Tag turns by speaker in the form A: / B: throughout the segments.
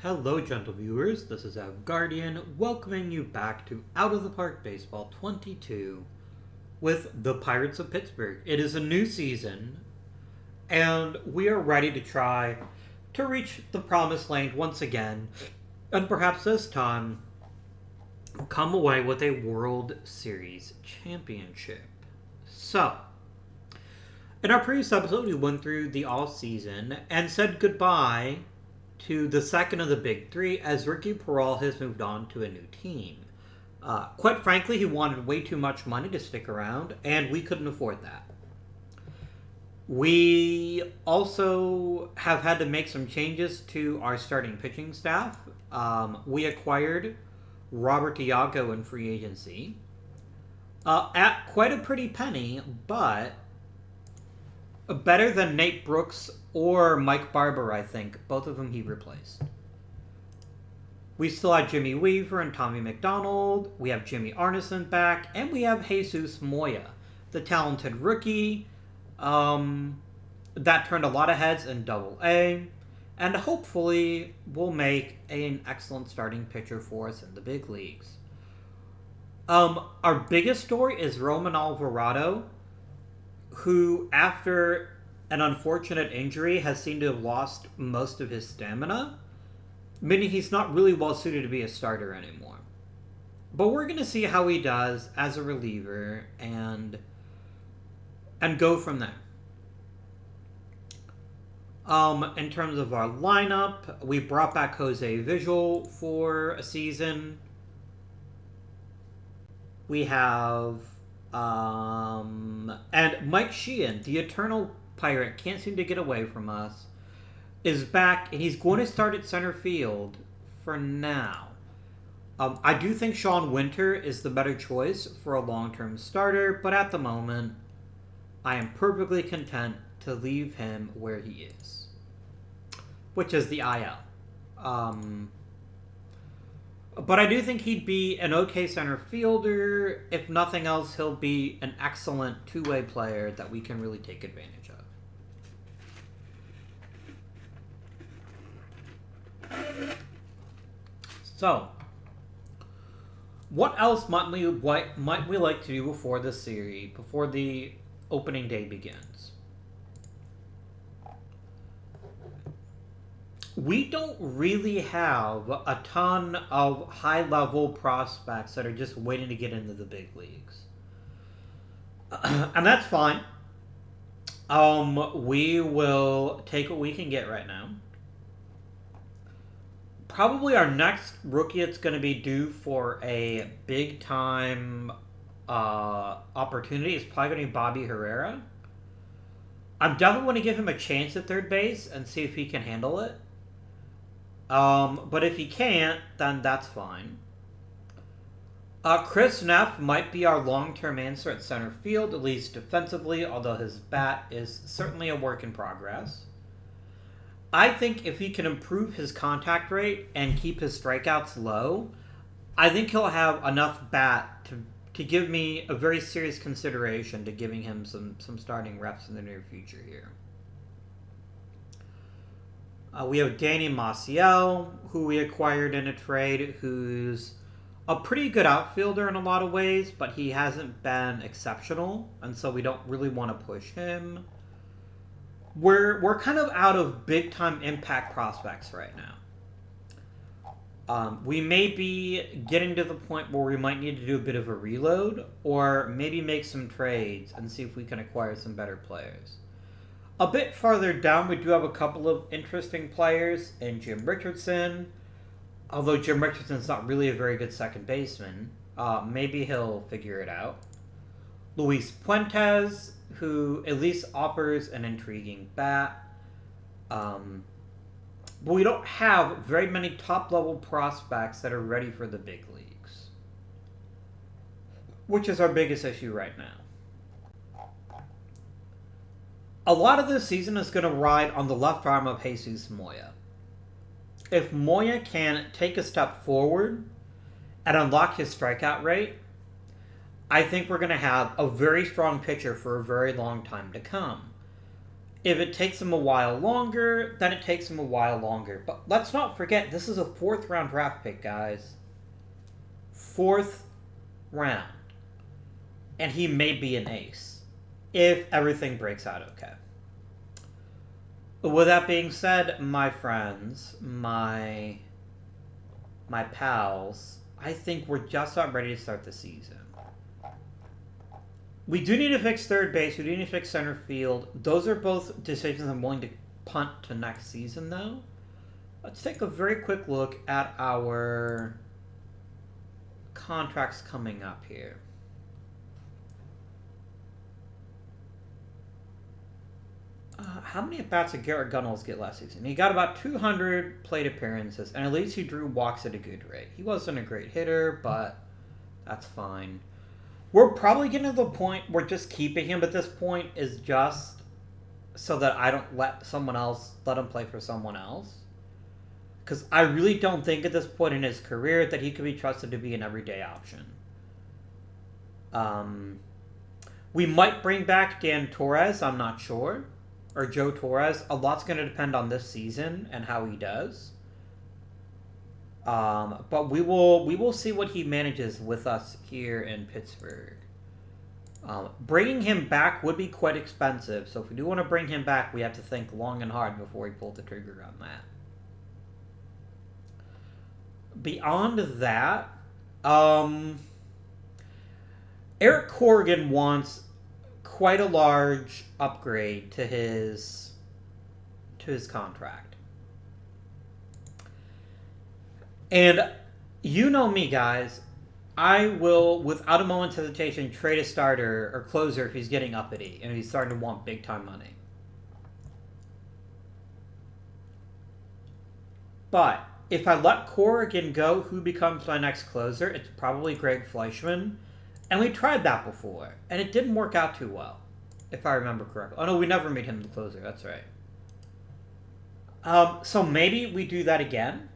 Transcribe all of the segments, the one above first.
A: Hello, gentle viewers. This is Guardian, welcoming you back to Out of the Park Baseball 22 with the Pirates of Pittsburgh. It is a new season, and we are ready to try to reach the promised land once again, and perhaps this time come away with a World Series championship. So, in our previous episode, we went through the all-season and said goodbye to the second of the big three as Ricky Peral has moved on to a new team. Quite frankly, he wanted way too much money to stick around, and we couldn't afford that. We also have had to make some changes to our starting pitching staff. We acquired Robert Iago in free agency at quite a pretty penny, but better than Nate Brooks or Mike Barber, I think. Both of them he replaced. We still have Jimmy Weaver and Tommy McDonald. We have Jimmy Arneson back. And we have Jesus Moya, the talented rookie that turned a lot of heads in Double-A. And hopefully will make an excellent starting pitcher for us in the big leagues. Our biggest story is Roman Alvarado, who, after an unfortunate injury, has seemed to have lost most of his stamina, meaning he's not really well suited to be a starter anymore. But we're going to see how he does as a reliever and go from there. In terms of our lineup, we brought back Jose Vigil for a season. We have and Mike Sheehan, the eternal Pirate, can't seem to get away from us, is back, and he's going to start at center field for now. I do think Sean Winter is the better choice for a long-term starter, but at the moment, I am perfectly content to leave him where he is, which is the IL. But I do think he'd be an okay center fielder. If nothing else, he'll be an excellent two-way player that we can really take advantage of. So, what else might we like to do before the series, before the opening day begins? We don't really have a ton of high-level prospects that are just waiting to get into the big leagues. And that's fine. We will take what we can get right now. Probably our next rookie that's going to be due for a big-time opportunity is probably going to be Bobby Herrera. I'm definitely going to give him a chance at third base and see if he can handle it. But if he can't, then that's fine. Chris Neff might be our long-term answer at center field, at least defensively, although his bat is certainly a work in progress. I think if he can improve his contact rate and keep his strikeouts low, I think he'll have enough bat to give me a very serious consideration to giving him some starting reps in the near future here. We have Danny Maciel, who we acquired in a trade, who's a pretty good outfielder in a lot of ways, but he hasn't been exceptional, and so we don't really want to push him. We're kind of out of big-time impact prospects right now. We may be getting to the point where we might need to do a bit of a reload, or maybe make some trades and see if we can acquire some better players. A bit farther down, we do have a couple of interesting players in Jim Richardson. Although Jim Richardson's not really a very good second baseman, maybe he'll figure it out. Luis Puentes, who at least offers an intriguing bat. But we don't have very many top-level prospects that are ready for the big leagues, which is our biggest issue right now. A lot of this season is going to ride on the left arm of Jesus Moya. If Moya can take a step forward and unlock his strikeout rate, I think we're going to have a very strong pitcher for a very long time to come. If it takes him a while longer, then it takes him a while longer. But let's not forget, this is a 4th round draft pick, guys. 4th round. And he may be an ace. If everything breaks out okay. With that being said, my friends, my pals, I think we're just about ready to start the season. We do need to fix third base. We do need to fix center field. Those are both decisions I'm willing to punt to next season, though. Let's take a very quick look at our contracts coming up here. How many at-bats did Garrett Gunnels get last season? He got about 200 plate appearances, and at least he drew walks at a good rate. He wasn't a great hitter, but that's fine. We're probably getting to the point where just keeping him at this point is just so that I don't let him play for someone else. Because I really don't think at this point in his career that he could be trusted to be an everyday option. We might bring back Dan Torres, I'm not sure. Or Joe Torres. A lot's going to depend on this season and how he does. But we will see what he manages with us here in Pittsburgh. Bringing him back would be quite expensive, so if we do want to bring him back, we have to think long and hard before we pull the trigger on that. Beyond that, Eric Corrigan wants quite a large upgrade to his contract. And you know me, guys. I will, without a moment's hesitation, trade a starter or closer if he's getting uppity and he's starting to want big-time money. But if I let Corrigan go, who becomes my next closer? It's probably Greg Fleischman. And we tried that before, and it didn't work out too well, if I remember correctly. Oh, no, we never made him the closer. That's right. So maybe we do that again.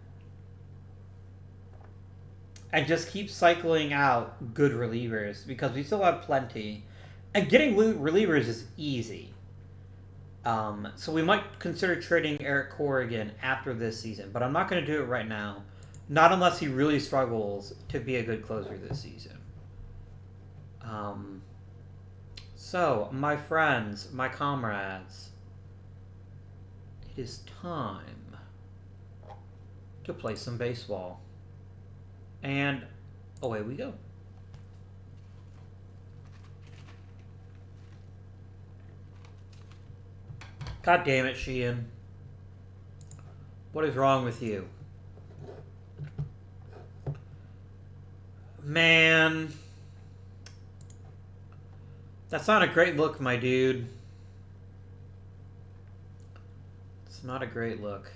A: And just keep cycling out good relievers, because we still have plenty. And getting relievers is easy. So we might consider trading Eric Corrigan after this season, but I'm not going to do it right now. Not unless he really struggles to be a good closer this season. So, my friends, my comrades, it is time to play some baseball. And away we go. God damn it, Sheehan. What is wrong with you? Man. That's not a great look, my dude. It's not a great look.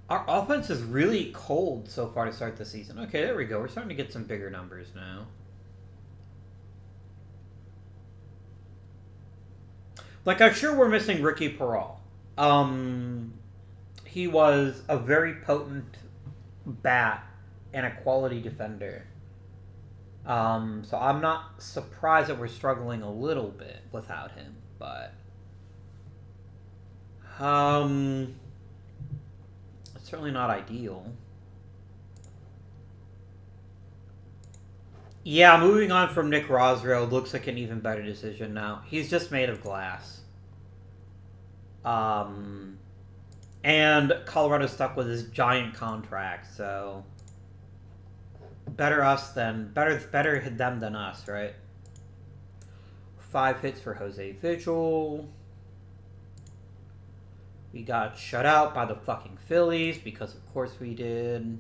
A: Our offense is really cold so far to start the season. Okay, there we go. We're starting to get some bigger numbers now. Like, I'm sure we're missing Ricky Peral. He was a very potent bat and a quality defender. So I'm not surprised that we're struggling a little bit without him, but it's certainly not ideal. Yeah, moving on from Nick Rosro looks like an even better decision now. He's just made of glass. And Colorado's stuck with his giant contract, so better them than us, right? 5 hits for Jose Vigil. We got shut out by the fucking Phillies, because of course we did.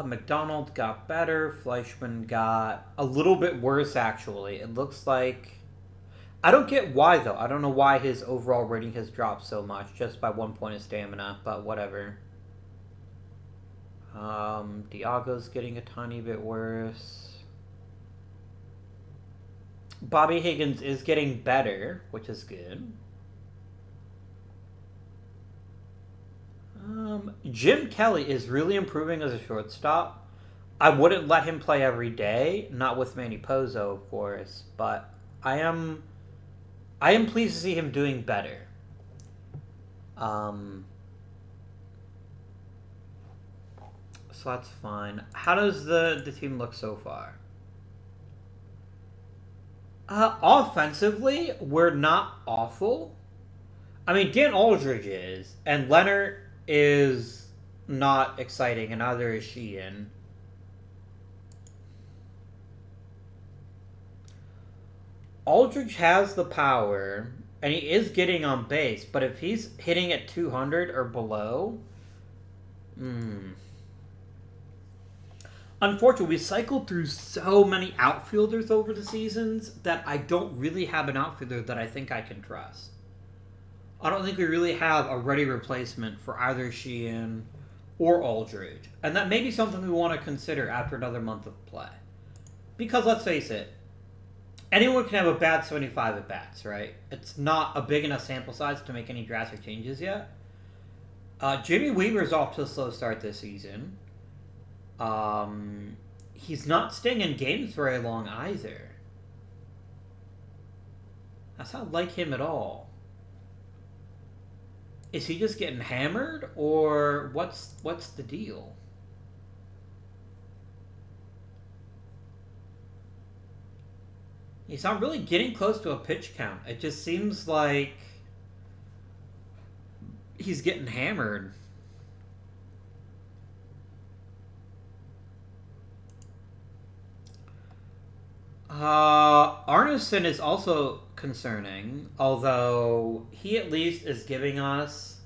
A: McDonald got better. Fleischman got a little bit worse, actually. It looks like... I don't get why, though. I don't know why his overall rating has dropped so much, just by 1 point of stamina, but whatever. Diago's getting a tiny bit worse. Bobby Higgins is getting better, which is good. Jim Kelly is really improving as a shortstop. I wouldn't let him play every day, not with Manny Pozo, of course, but I am pleased to see him doing better. So that's fine. How does the team look so far? Offensively, we're not awful. I mean, Dan Aldridge is, and Leonard is not exciting, and neither is Sheehan. Aldridge has the power, and he is getting on base, but if he's hitting at 200 or below... Unfortunately, we cycled through so many outfielders over the seasons that I don't really have an outfielder that I think I can trust. I don't think we really have a ready replacement for either Sheehan or Aldridge. And that may be something we want to consider after another month of play. Because let's face it, anyone can have a bad 75 at bats, right? It's not a big enough sample size to make any drastic changes yet. Jimmy Weaver's off to a slow start this season. He's not staying in games very long either. That's not like him at all. Is he just getting hammered, or what's the deal? He's not really getting close to a pitch count. It just seems like he's getting hammered. Arneson is also concerning, although he at least is giving us...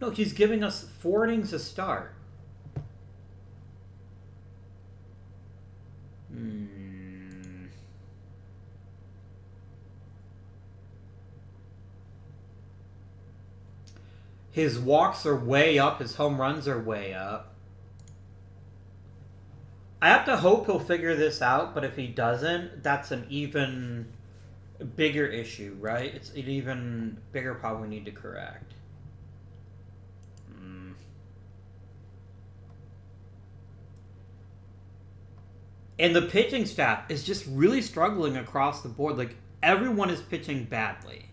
A: No, he's giving us 4 innings a start. His walks are way up, his home runs are way up. I have to hope he'll figure this out, but if he doesn't, that's an even bigger issue, right? It's an even bigger problem we need to correct. And the pitching staff is just really struggling across the board. Like, everyone is pitching badly.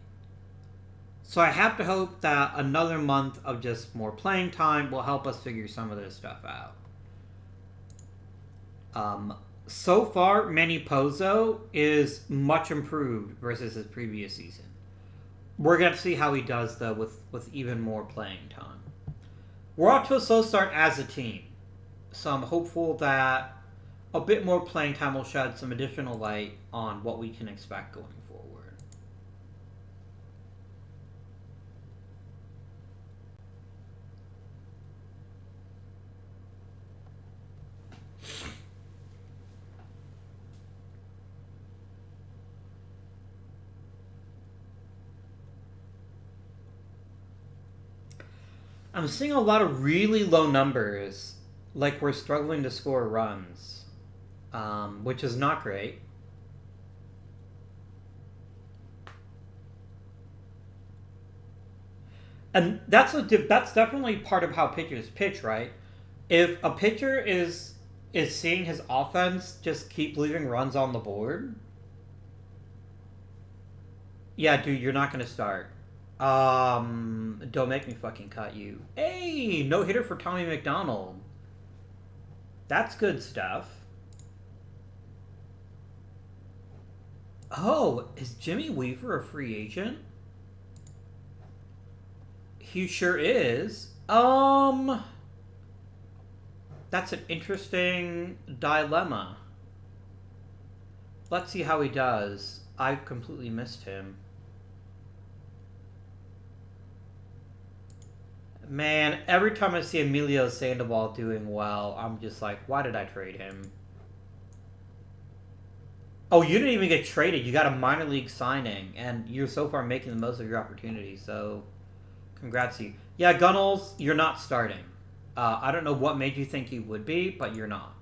A: So I have to hope that another month of just more playing time will help us figure some of this stuff out. So far, Manny Pozo is much improved versus his previous season. We're going to see how he does, though, with even more playing time. We're off to a slow start as a team. So I'm hopeful that a bit more playing time will shed some additional light on what we can expect going forward. I'm seeing a lot of really low numbers, like we're struggling to score runs, which is not great. And that's definitely part of how pitchers pitch, right? If a pitcher is seeing his offense just keep leaving runs on the board, yeah, dude, you're not going to start. Don't make me fucking cut you. Hey, no hitter for Tommy McDonald. That's good stuff. Oh, is Jimmy Weaver a free agent? He sure is. That's an interesting dilemma. Let's see how he does. I completely missed him. Man, every time I see Emilio Sandoval doing well, I'm just like, why did I trade him? Oh, you didn't even get traded. You got a minor league signing, and you're so far making the most of your opportunities, so congrats to you. Yeah, Gunnels, you're not starting. I don't know what made you think you would be, but you're not.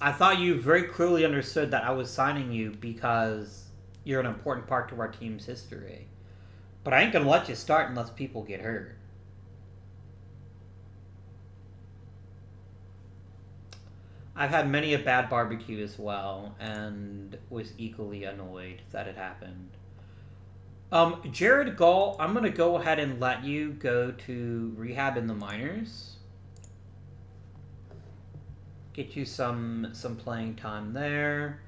A: I thought you very clearly understood that I was signing you because you're an important part to our team's history. But I ain't going to let you start unless people get hurt. I've had many a bad barbecue as well, and was equally annoyed that it happened. Jared Gall, I'm going to go ahead and let you go to rehab in the minors. Get you some playing time there.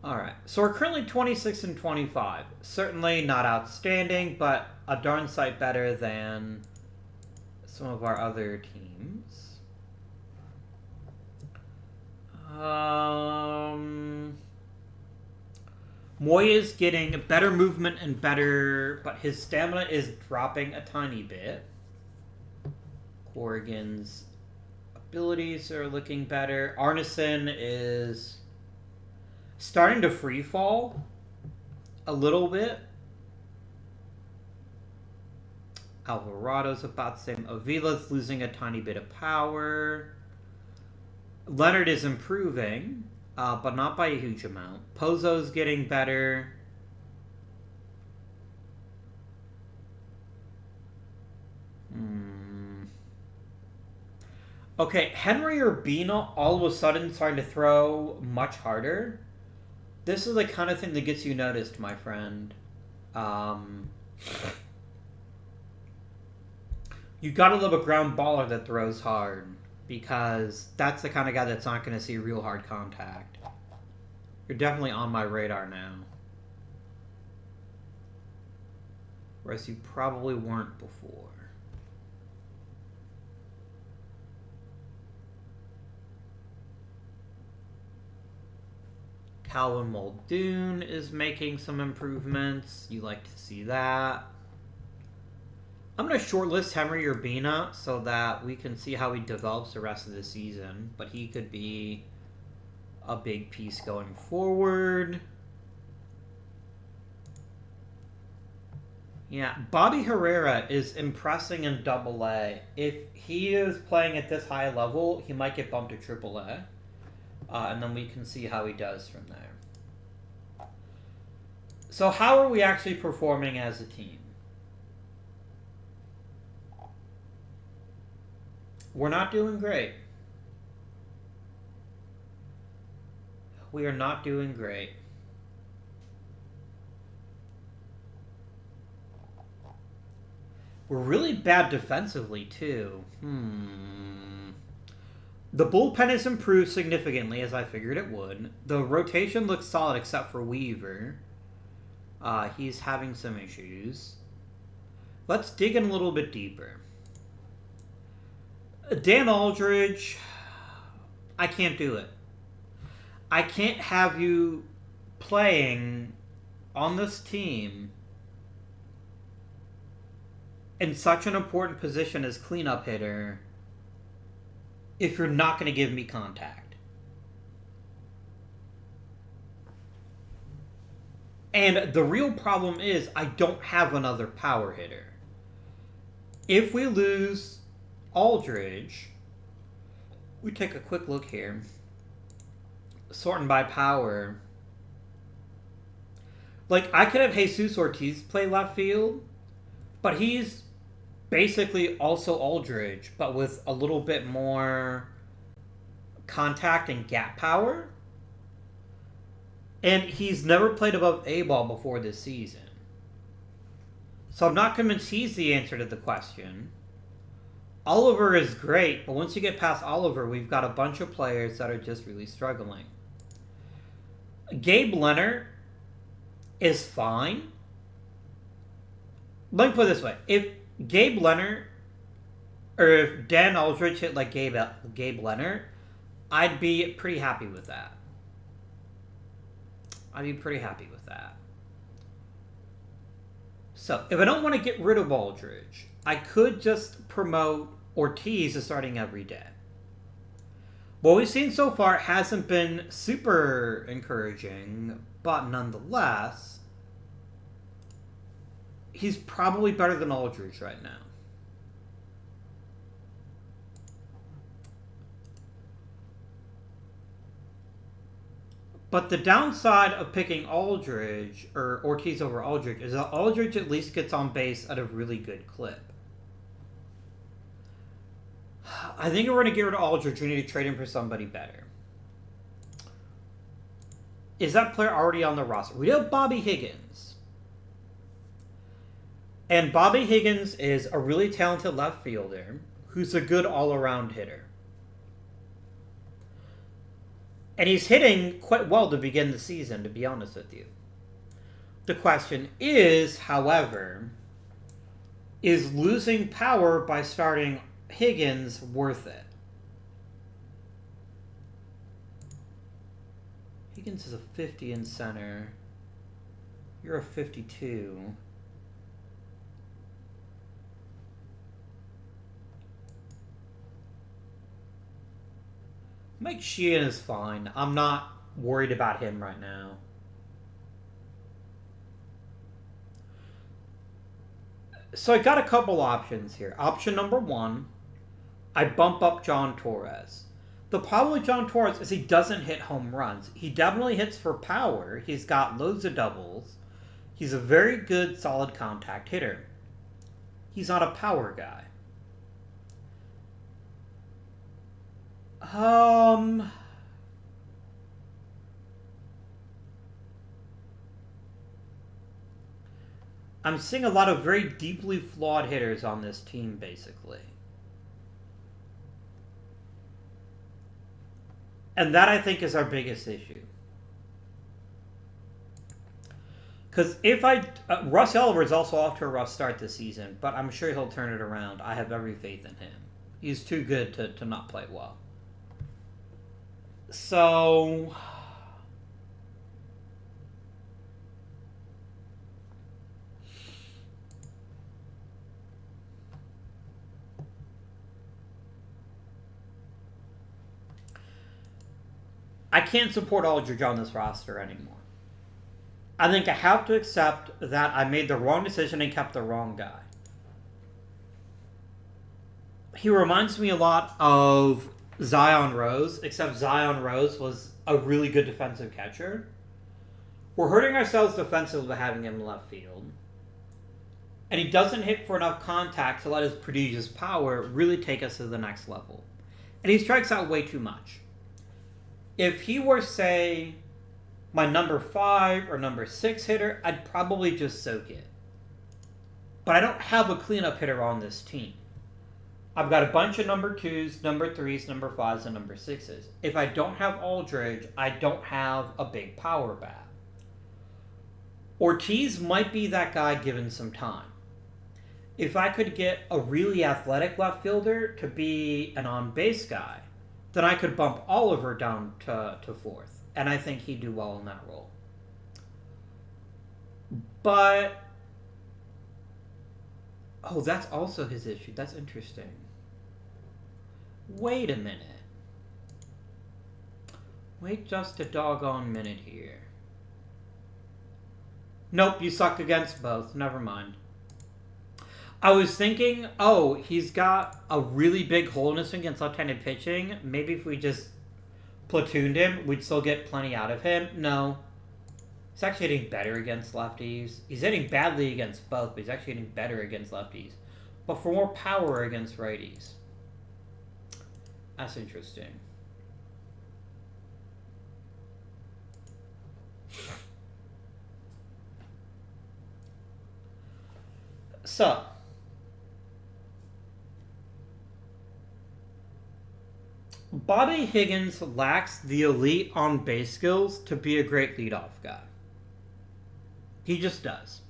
A: Alright, so we're currently 26 and 25. Certainly not outstanding, but a darn sight better than some of our other teams. Moya's getting better movement and better, but his stamina is dropping a tiny bit. Corrigan's abilities are looking better. Arneson is starting to free fall a little bit. Alvarado's about the same. Avila's losing a tiny bit of power. Leonard is improving, but not by a huge amount. Pozo's getting better. Okay, Henry Urbina all of a sudden starting to throw much harder. This is the kind of thing that gets you noticed, my friend. You gotta love a ground baller that throws hard, because that's the kind of guy that's not going to see real hard contact. You're definitely on my radar now. Whereas you probably weren't before. Calvin Muldoon is making some improvements. You like to see that. I'm going to shortlist Henry Urbina so that we can see how he develops the rest of the season. But he could be a big piece going forward. Yeah, Bobby Herrera is impressing in Double-A. If he is playing at this high level, he might get bumped to Triple-A. And then we can see how he does from there. So how are we actually performing as a team? We're not doing great. We are not doing great. We're really bad defensively, too. The bullpen has improved significantly, as I figured it would. The rotation looks solid except for Weaver. He's having some issues. Let's dig in a little bit deeper. Dan Aldridge, I can't do it. I can't have you playing on this team in such an important position as cleanup hitter if you're not going to give me contact. And the real problem is I don't have another power hitter. If we lose Aldridge, we take a quick look here. Sorting by power. Like, I could have Jesus Ortiz play left field, but he's basically also Aldridge, but with a little bit more contact and gap power. And he's never played above A-ball before this season. So I'm not convinced he's the answer to the question. Oliver is great, but once you get past Oliver, we've got a bunch of players that are just really struggling. Gabe Leonard is fine. Let me put it this way. If Gabe Leonard, or if Dan Aldridge hit like Gabe Leonard, I'd be pretty happy with that. So, if I don't want to get rid of Aldridge, I could just promote Ortiz as starting every day. What we've seen so far hasn't been super encouraging, but nonetheless, he's probably better than Aldridge right now. But the downside of picking Aldridge, or Ortiz over Aldridge, is that Aldridge at least gets on base at a really good clip. I think we're going to get rid of Aldridge. We need to trade him for somebody better. Is that player already on the roster? We have Bobby Higgins. And Bobby Higgins is a really talented left fielder who's a good all-around hitter. And he's hitting quite well to begin the season, to be honest with you. The question is, however, is losing power by starting Higgins worth it? Higgins is a 50 in center. You're a 52. Mike Sheehan is fine. I'm not worried about him right now. So I got a couple options here. Option number one, I bump up John Torres. The problem with John Torres is he doesn't hit home runs. He definitely hits for power. He's got loads of doubles. He's a very good, solid contact hitter. He's not a power guy. I'm seeing a lot of very deeply flawed hitters on this team, basically. And that, I think, is our biggest issue. Because if Russ Oliver is also off to a rough start this season, but I'm sure he'll turn it around. I have every faith in him. He's too good to not play well. So I can't support Aldridge on this roster anymore. I think I have to accept that I made the wrong decision and kept the wrong guy. He reminds me a lot of Zion Rose, except Zion Rose was a really good defensive catcher. We're hurting ourselves defensively by having him in left field. And he doesn't hit for enough contact to let his prodigious power really take us to the next level. And he strikes out way too much. If he were, say, my number 5 or number 6 hitter, I'd probably just soak it. But I don't have a cleanup hitter on this team. I've got a bunch of number 2s, number 3s, number 5s, and number 6s. If I don't have Aldridge, I don't have a big power bat. Ortiz might be that guy given some time. If I could get a really athletic left fielder to be an on-base guy, then I could bump Oliver down to 4th. And I think he'd do well in that role. But oh, that's also his issue. That's interesting. Wait a minute. Wait just a doggone minute here. Nope, you suck against both. Never mind. I was thinking, oh, he's got a really big hole in his against left-handed pitching. Maybe if we just platooned him, we'd still get plenty out of him. No. He's actually hitting better against lefties. He's hitting badly against both, but he's actually hitting better against lefties. But for more power against righties. That's interesting. So, Bobby Higgins lacks the elite on-base skills to be a great leadoff guy. He just does.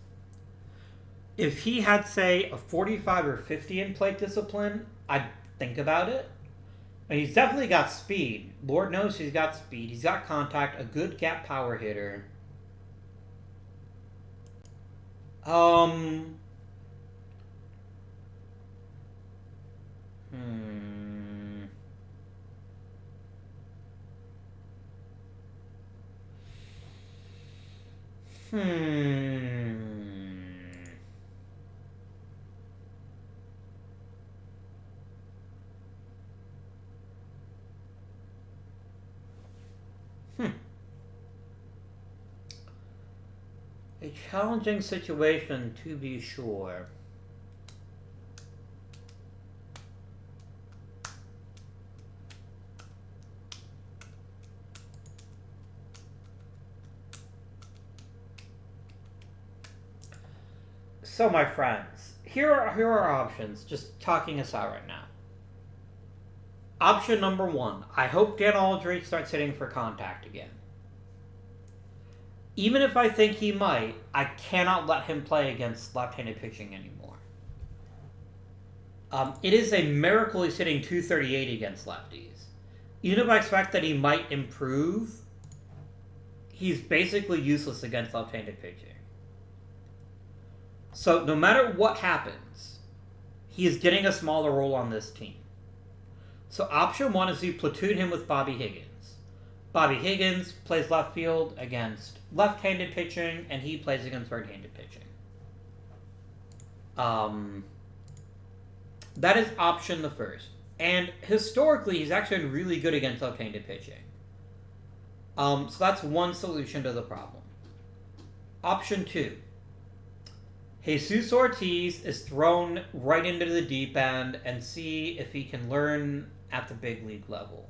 A: If he had, say, a 45 or 50 in plate discipline, I'd think about it. And he's definitely got speed. Lord knows he's got speed. He's got contact, a good gap power hitter. A challenging situation, to be sure. So, my friends, here are options, just talking us out right now. Option number 1, I hope Dan Aldridge starts hitting for contact again. Even if I think he might, I cannot let him play against left-handed pitching anymore. It is a miracle he's hitting .238 against lefties. Even if I expect that he might improve, he's basically useless against left-handed pitching. So no matter what happens, he is getting a smaller role on this team. So option 1 is to platoon him with Bobby Higgins. Bobby Higgins plays left field against left-handed pitching, and he plays against right-handed pitching. That is option the first. And historically, he's actually been really good against left-handed pitching. So that's one solution to the problem. Option 2. Jesus Ortiz is thrown right into the deep end and see if he can learn at the big league level.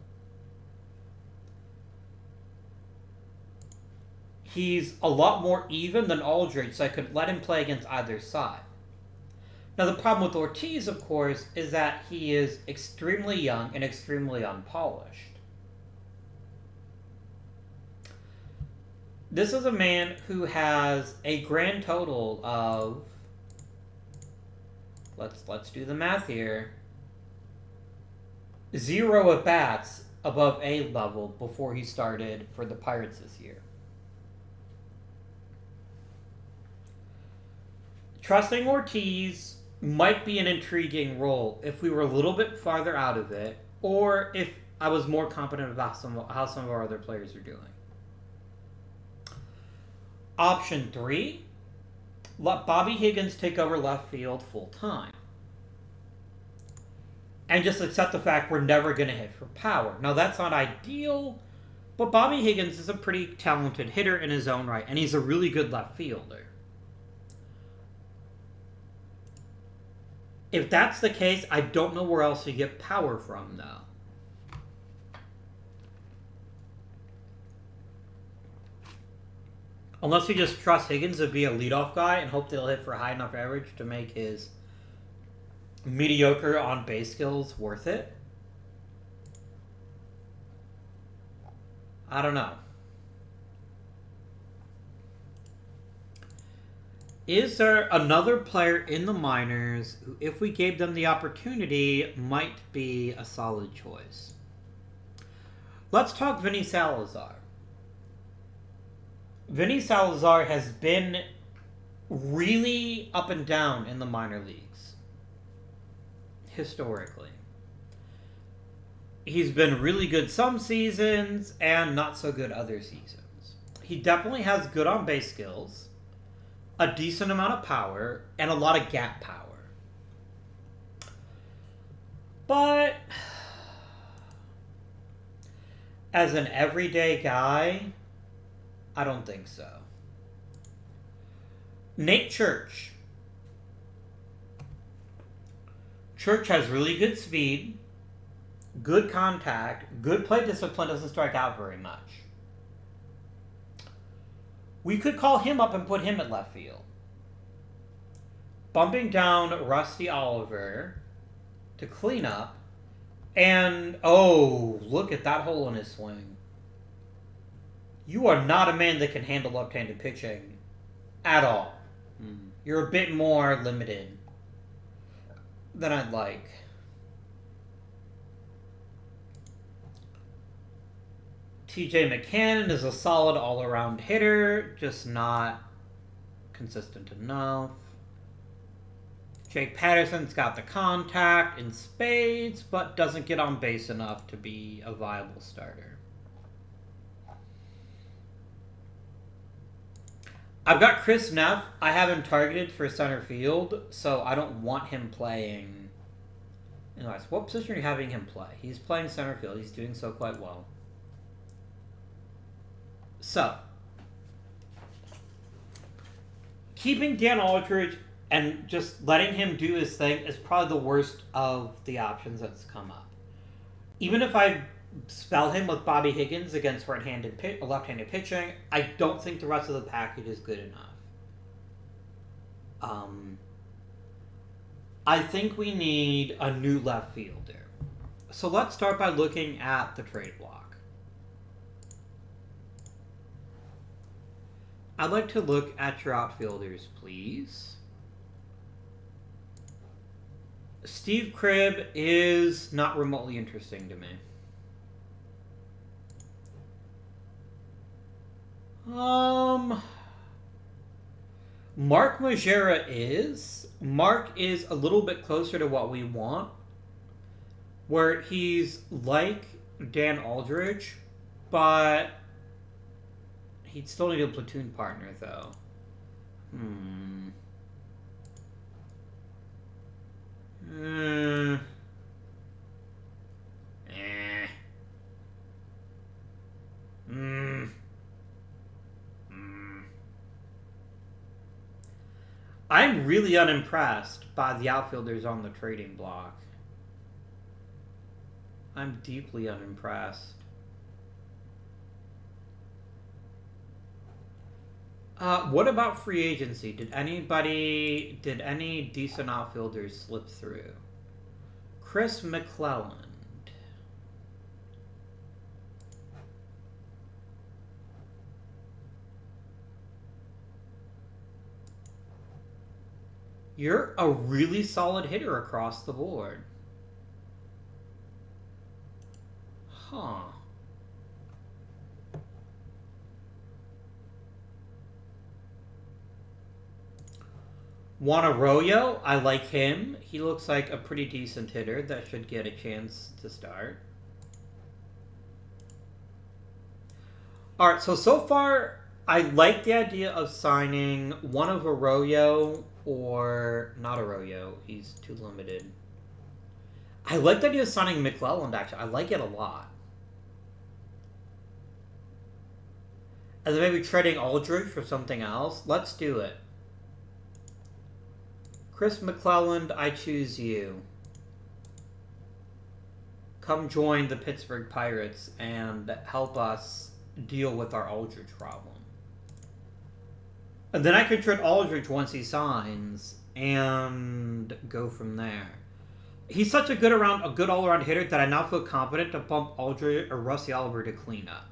A: He's a lot more even than Aldridge, so I could let him play against either side. Now, the problem with Ortiz, of course, is that he is extremely young and extremely unpolished. This is a man who has a grand total of, let's do the math here, 0 at-bats above A level before he started for the Pirates this year. Trusting Ortiz might be an intriguing role if we were a little bit farther out of it, or if I was more confident about how some of our other players are doing. Option 3, let Bobby Higgins take over left field full time. And just accept the fact we're never going to hit for power. Now, that's not ideal, but Bobby Higgins is a pretty talented hitter in his own right, and he's a really good left fielder. If that's the case, I don't know where else to get power from, though. Unless you just trust Higgins to be a leadoff guy and hope that he'll hit for high enough average to make his mediocre on-base skills worth it. I don't know. Is there another player in the minors who, if we gave them the opportunity, might be a solid choice? Let's talk Vinny Salazar. Vinny Salazar has been really up and down in the minor leagues, historically. He's been really good some seasons and not so good other seasons. He definitely has good on-base skills, a decent amount of power, and a lot of gap power. But as an everyday guy, I don't think so. Nate Church. Church has really good speed, good contact, good plate discipline, doesn't strike out very much. We could call him up and put him at left field. Bumping down Rusty Oliver to clean up. And, oh, look at that hole in his swing. You are not a man that can handle left-handed pitching at all. You're a bit more limited than I'd like. TJ McCann is a solid all-around hitter, just not consistent enough. Jake Patterson's got the contact in spades, but doesn't get on base enough to be a viable starter. I've got Chris Neff. I have him targeted for center field, so I don't want him playing. Anyways, what position are you having him play? He's playing center field. He's doing so quite well. So, keeping Dan Aldridge and just letting him do his thing is probably the worst of the options that's come up. Even if I spell him with Bobby Higgins against left-handed pitching, I don't think the rest of the package is good Um, I think we need a new left fielder. So let's start by looking at the trade block. I'd like to look at your outfielders, please. Steve Cribb is not remotely interesting to me. Mark Majera is. Mark is a little bit closer to what we want, where he's like Dan Aldridge, but he'd still need a platoon partner, though. I'm really unimpressed by the outfielders on the trading block. I'm deeply unimpressed. What about free agency? Did any decent outfielders slip through? Chris Mcclelland. You're a really solid hitter across the board. Huh. Juan Arroyo, I like him. He looks like a pretty decent hitter that should get a chance to start. Alright, so far, I like the idea of signing one of Arroyo or not Arroyo. He's too limited. I like the idea of signing Mcclelland, actually. I like it a lot. And then maybe trading Aldridge for something else. Let's do it. Chris Mcclelland, I choose you. Come join the Pittsburgh Pirates and help us deal with our Aldridge problem. And then I could trade Aldridge once he signs and go from there. He's such a good all-around hitter that I now feel confident to bump Aldridge or Rusty Oliver to cleanup.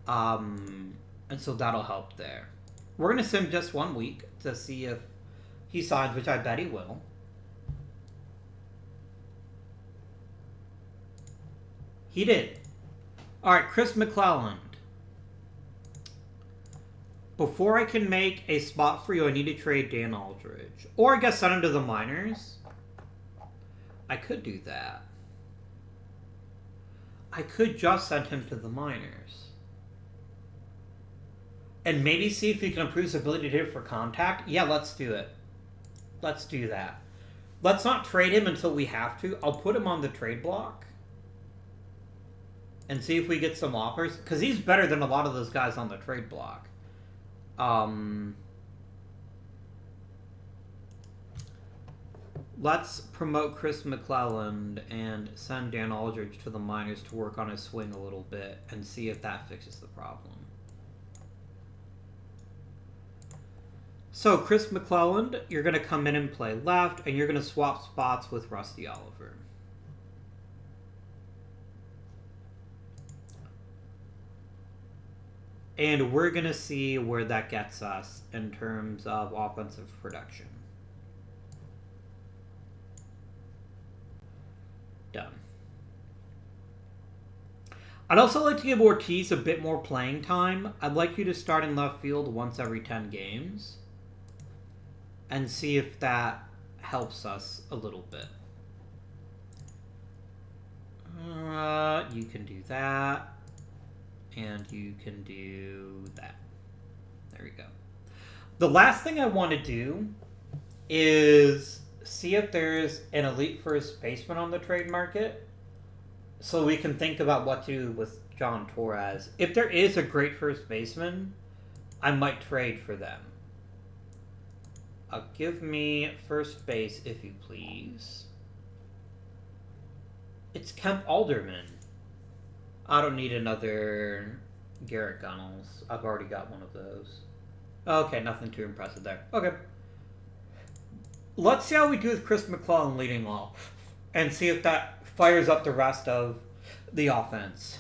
A: And so that'll help there. We're going to sim just 1 week to see if he signs, which I bet he will. He did. Alright, Chris Mcclelland. Before I can make a spot for you, I need to trade Dan Aldridge. Or I guess send him to the minors. I could do that. I could just send him to the minors. And maybe see if he can improve his ability to hit for contact. Yeah, let's do it. Let's do that. Let's not trade him until we have to. I'll put him on the trade block. And see if we get some offers. Because he's better than a lot of those guys on the trade block. Let's promote Chris Mcclelland and send Dan Aldridge to the minors to work on his swing a little bit and see if that fixes the problem. So, Chris Mcclelland, you're going to come in and play left, and you're going to swap spots with Rusty Oliver. And we're going to see where that gets us in terms of offensive production. Done. I'd also like to give Ortiz a bit more playing time. I'd like you to start in left field once every 10 games. And see if that helps us a little bit. You can do that. And you can do that. There we go. The last thing I want to do is see if there's an elite first baseman on the trade market so we can think about what to do with John Torres. If there is a great first baseman, I might trade for them. Give me first base, if you please. It's Kemp Alderman. I don't need another Garrett Gunnels. I've already got one of those. Okay, nothing too impressive there. Okay. Let's see how we do with Chris Mcclelland leading off, and see if that fires up the rest of the offense.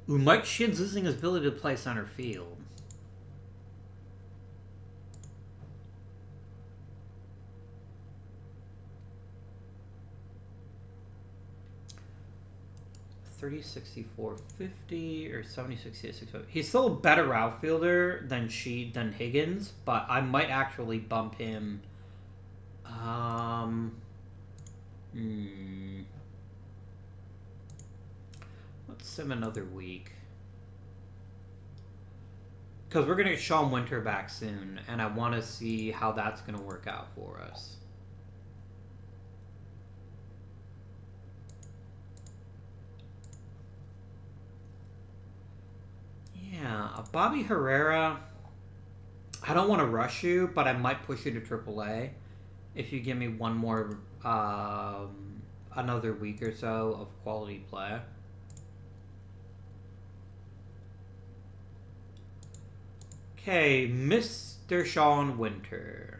A: Ooh, Mike Shin's losing his ability to play center field. .30, 64, 50, or 70, 68, 65. He's still a better outfielder than Higgins, but I might actually bump him. Let's sim another week. Because we're going to get Sean Winter back soon, and I want to see how that's going to work out for us. Yeah, Bobby Herrera, I don't want to rush you, but I might push you to AAA if you give me one more, another week or so of quality play. Okay, Mr. Sean Winter.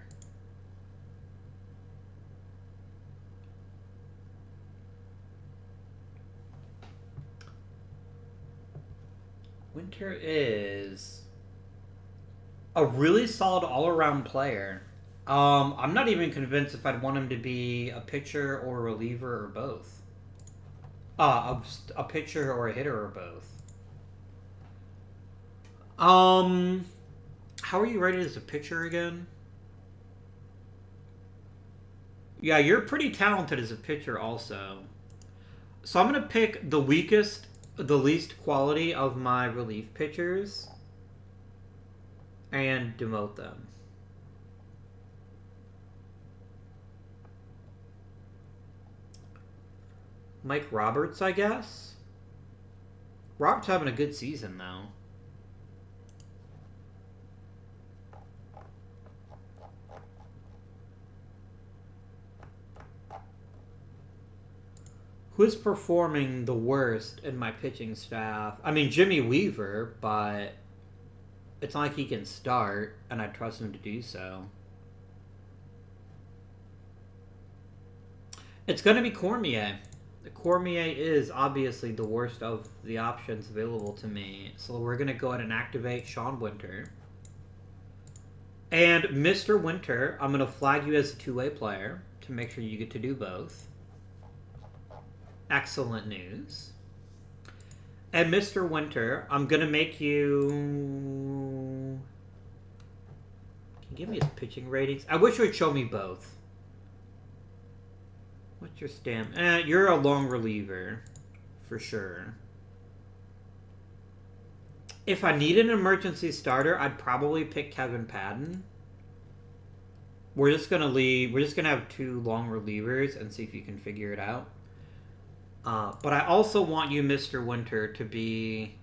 A: Winter is a really solid all-around player. I'm not even convinced if I'd want him to be a pitcher or a reliever or both. A pitcher or a hitter or both. How are you rated as a pitcher again? Yeah, you're pretty talented as a pitcher also. So I'm going to pick the least quality of my relief pitchers and demote them. Mike Roberts, I guess? Roberts having a good season, though. Who's performing the worst in my pitching staff? I mean, Jimmy Weaver, but it's not like he can start, and I trust him to do so. It's going to be Cormier. Cormier is obviously the worst of the options available to me. So we're going to go ahead and activate Sean Winter. And Mr. Winter, I'm going to flag you as a two-way player to make sure you get to do both. Excellent news. And Mr. Winter, I'm going to make you... Can you give me his pitching ratings? I wish you would show me both. What's your stamp? You're a long reliever, for sure. If I need an emergency starter, I'd probably pick Kevin Padden. We're just gonna have two long relievers and see if you can figure it out. But I also want you, Mr. Winter, to be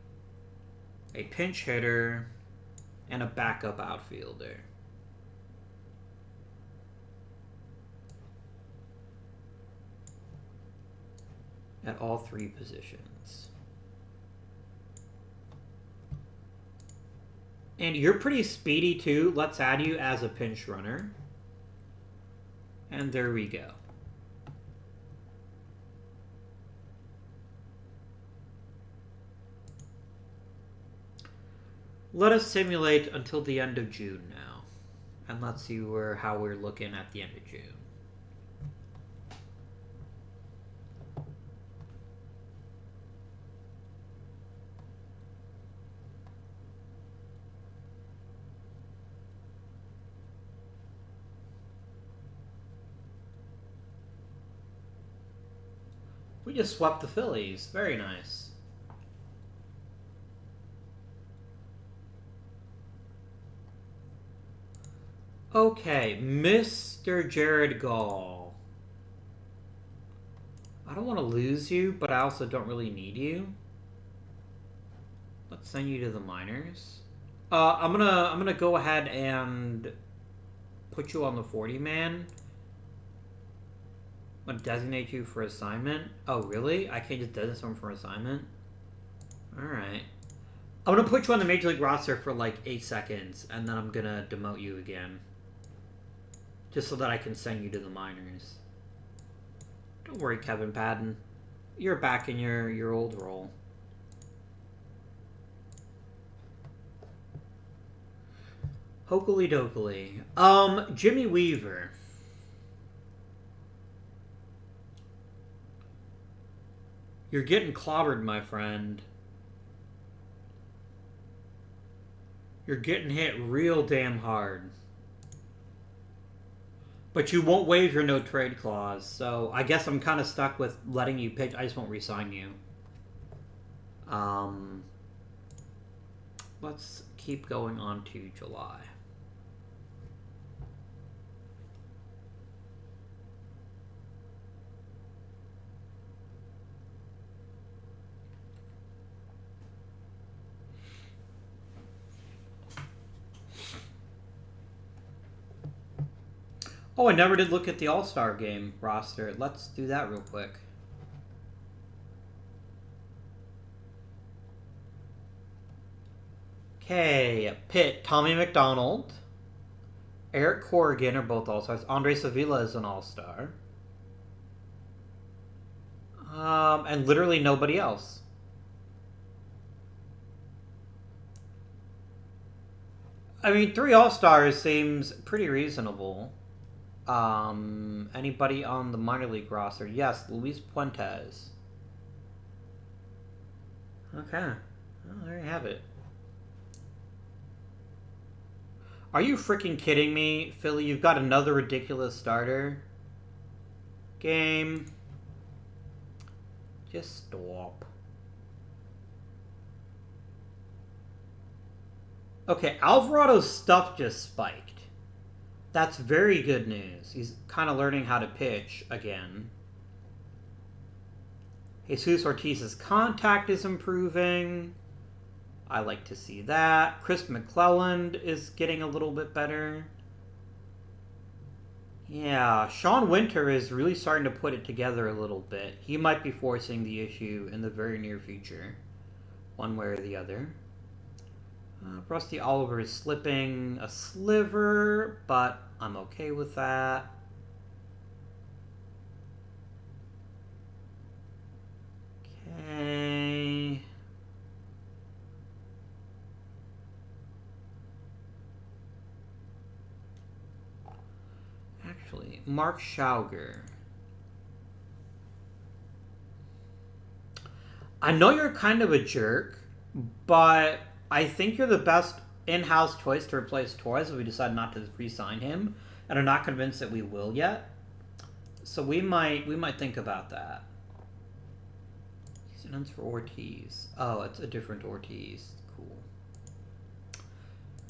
A: a pinch hitter and a backup outfielder. At all three positions. And you're pretty speedy too. Let's add you as a pinch runner. And there we go. Let us simulate until the end of June now. And let's see how we're looking at the end of June. We just swept the Phillies. Very nice. Okay, Mr. Jared Gall. I don't want to lose you, but I also don't really need you. Let's send you to the minors. I'm gonna go ahead and put you on the 40-man. I'm gonna designate you for assignment. Oh, really? I can't just designate someone for assignment? Alright. I'm gonna put you on the Major League roster for like 8 seconds, and then I'm gonna demote you again. Just so that I can send you to the minors. Don't worry, Kevin Padden. You're back in your old role. Hokely dokely. Jimmy Weaver. You're getting clobbered, my friend. You're getting hit real damn hard. But you won't waive your no-trade clause, so I guess I'm kind of stuck with letting you pitch. I just won't re-sign you. Let's keep going on to July. Oh, I never did look at the All-Star game roster. Let's do that real quick. Okay, Pitt, Tommy McDonald, Eric Corrigan are both All-Stars. Andre Sevilla is an All-Star. And literally nobody else. I mean, 3 All-Stars seems pretty reasonable. Anybody on the minor league roster? Yes, Luis Puentes. Okay. Well, there you have it. Are you freaking kidding me, Philly? You've got another ridiculous starter? Game. Just stop. Okay, Alvarado's stuff just spiked. That's very good news. He's kind of learning how to pitch again. Jesus Ortiz's contact is improving. I like to see that. Chris Mcclelland is getting a little bit better. Yeah, Sean Winter is really starting to put it together a little bit. He might be forcing the issue in the very near future, one way or the other. Rusty Oliver is slipping a sliver, but I'm okay with that. Okay. Actually, Mark Schauger. I know you're kind of a jerk, but I think you're the best in-house choice to replace Torres if we decide not to re-sign him, and I'm not convinced that we will yet. So we might think about that. He's announced for Ortiz. Oh, it's a different Ortiz. Cool.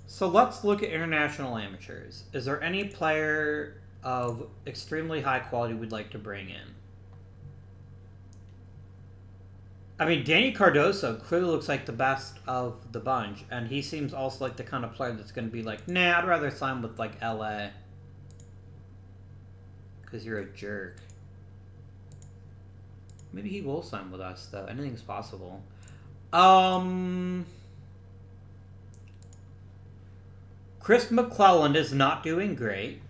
A: So let's look at international amateurs. Is there any player of extremely high quality we'd like to bring in? I mean, Danny Cardoso clearly looks like the best of the bunch, and he seems also like the kind of player that's going to be like, nah, I'd rather sign with, like, LA. Because you're a jerk. Maybe he will sign with us, though. Anything's possible. Chris Mcclelland is not doing great.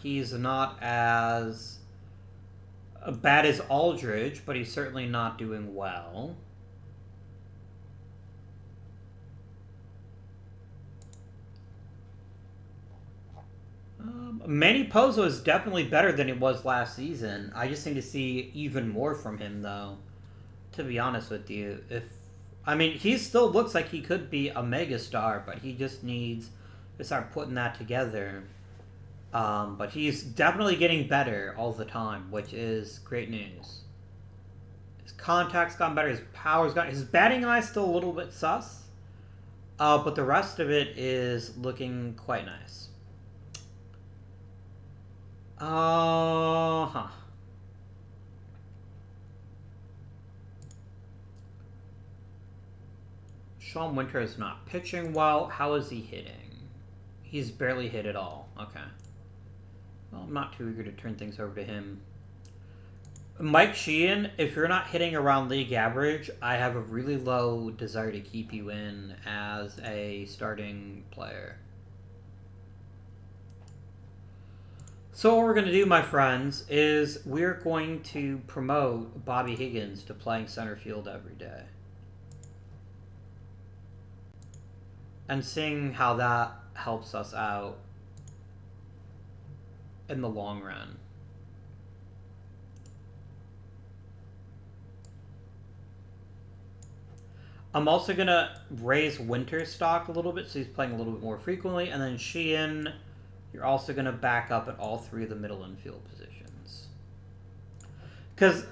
A: He's not as bad as Aldridge, but he's certainly not doing well. Manny Pozo is definitely better than he was last season. I just need to see even more from him, though. To be honest with you, I mean, he still looks like he could be a megastar, but he just needs to start putting that together. But he's definitely getting better all the time, which is great news. His contact's gotten better, his power's gotten... His batting eye's still a little bit sus, but the rest of it is looking quite nice. Sean Winter is not pitching well. How is he hitting? He's barely hit at all. Okay. Well, I'm not too eager to turn things over to him. Mike Sheehan, if you're not hitting around league average, I have a really low desire to keep you in as a starting player. So what we're going to do, my friends, is we're going to promote Bobby Higgins to playing center field every day. And seeing how that helps us out in the long run. I'm also going to raise Winter's stock a little bit, so he's playing a little bit more frequently. And then Sheehan, you're also going to back up at all three of the middle infield positions. Because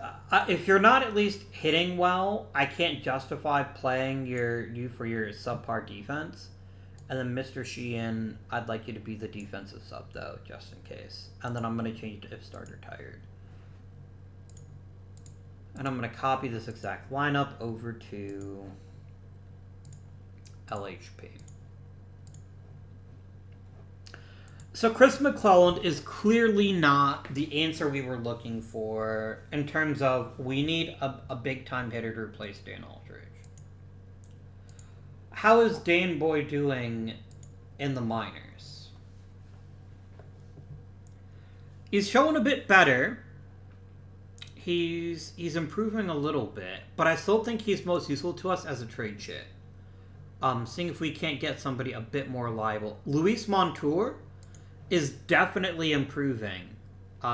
A: if you're not at least hitting well, I can't justify playing you for your subpar defense. And then Mr. Sheehan, I'd like you to be the defensive sub, though, just in case. And then I'm going to change to if starter tired. And I'm going to copy this exact lineup over to LHP. So Chris Mcclelland is clearly not the answer we were looking for in terms of we need a big-time hitter to replace Dan Aldridge. How is Dan Boy doing in the minors? He's showing a bit better. He's improving a little bit, but I still think he's most useful to us as a trade chip. Seeing if we can't get somebody a bit more reliable. Luis Montour is definitely improving, so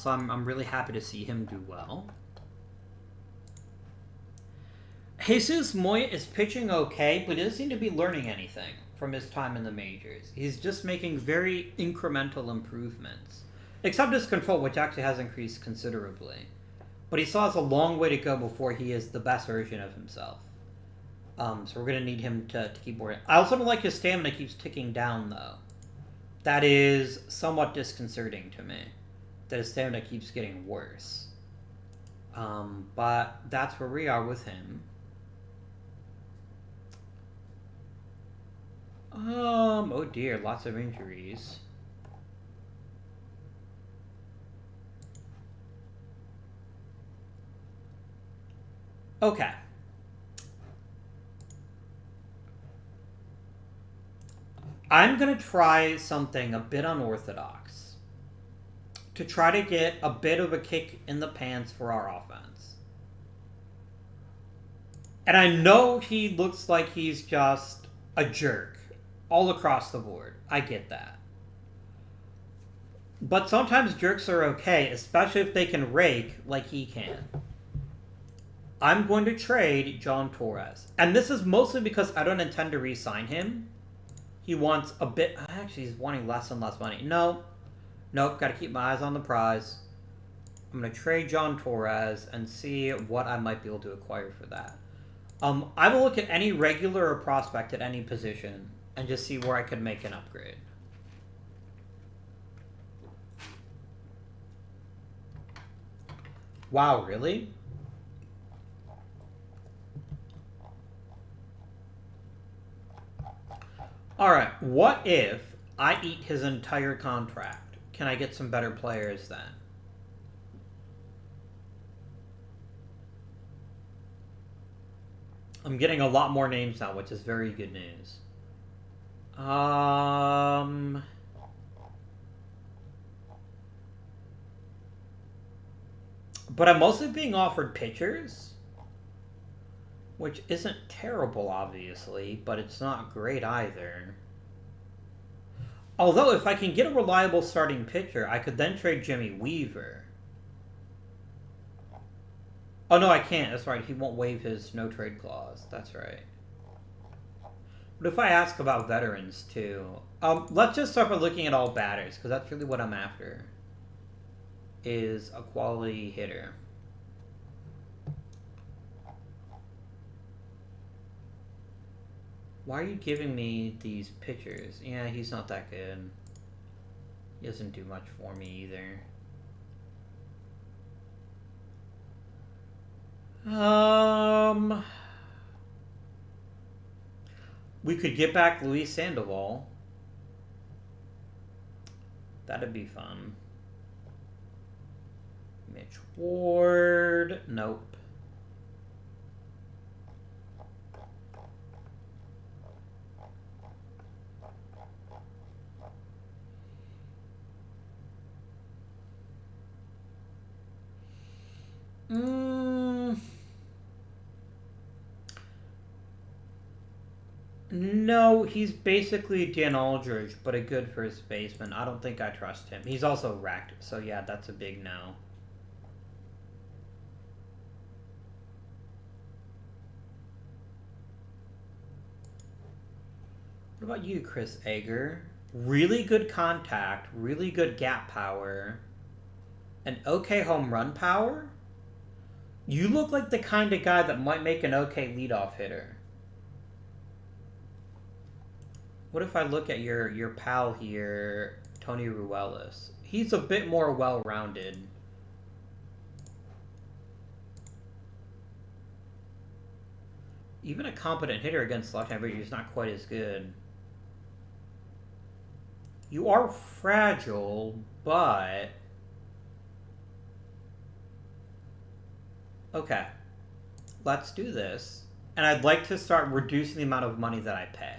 A: I'm really happy to see him do well. Jesus Moya is pitching okay, but he doesn't seem to be learning anything from his time in the majors. He's just making very incremental improvements, except his control, which actually has increased considerably. But he still has a long way to go before he is the best version of himself. So we're going to need him to keep working. I also don't like his stamina keeps ticking down, though. That is somewhat disconcerting to me, that his stamina keeps getting worse. But that's where we are with him. Oh dear, lots of injuries. Okay. I'm going to try something a bit unorthodox to try to get a bit of a kick in the pants for our offense. And I know he looks like he's just a jerk all across the board. I get that. But sometimes jerks are okay, especially if they can rake like he can. I'm going to trade John Torres. And this is mostly because I don't intend to re-sign him. He wants a bit... Actually, he's wanting less and less money. Nope, got to keep my eyes on the prize. I'm going to trade John Torres and see what I might be able to acquire for that. I will look at any regular or prospect at any position and just see where I could make an upgrade. Wow, really? Alright, what if I eat his entire contract? Can I get some better players then? I'm getting a lot more names now, which is very good news. But I'm mostly being offered pitchers, which isn't terrible, obviously, but it's not great either. Although, if I can get a reliable starting pitcher, I could then trade Jimmy Weaver. Oh, no, I can't. That's right. He won't waive his no-trade clause. That's right. But if I ask about veterans, too... let's just start by looking at all batters, because that's really what I'm after. Is a quality hitter. Why are you giving me these pitchers? Yeah, he's not that good. He doesn't do much for me either. We could get back Luis Sandoval. That'd be fun. Mitch Ward. Nope. No, he's basically Dan Aldridge, but a good first baseman. I don't think I trust him. He's also wrecked, so yeah, that's a big no. What about you, Chris Egger? Really good contact, really good gap power, an okay home run power? You look like the kind of guy that might make an okay leadoff hitter. What if I look at your pal here, Tony Ruelas? He's a bit more well-rounded. Even a competent hitter against left-hand pitchers is not quite as good. You are fragile, but... Okay. Let's do this. And I'd like to start reducing the amount of money that I pay.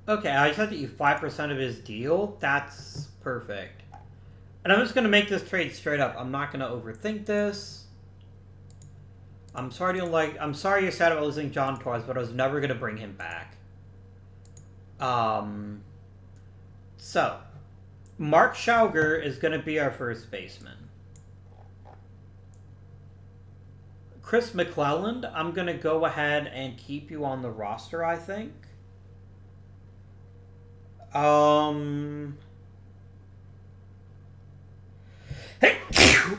A: Okay, I sent you 5% of his deal. That's perfect. And I'm just going to make this trade straight up. I'm not going to overthink this. I'm sorry you're sad about losing John Torres, but I was never going to bring him back. So, Mark Schauger is going to be our first baseman. Chris Mcclelland, I'm going to go ahead and keep you on the roster, I think.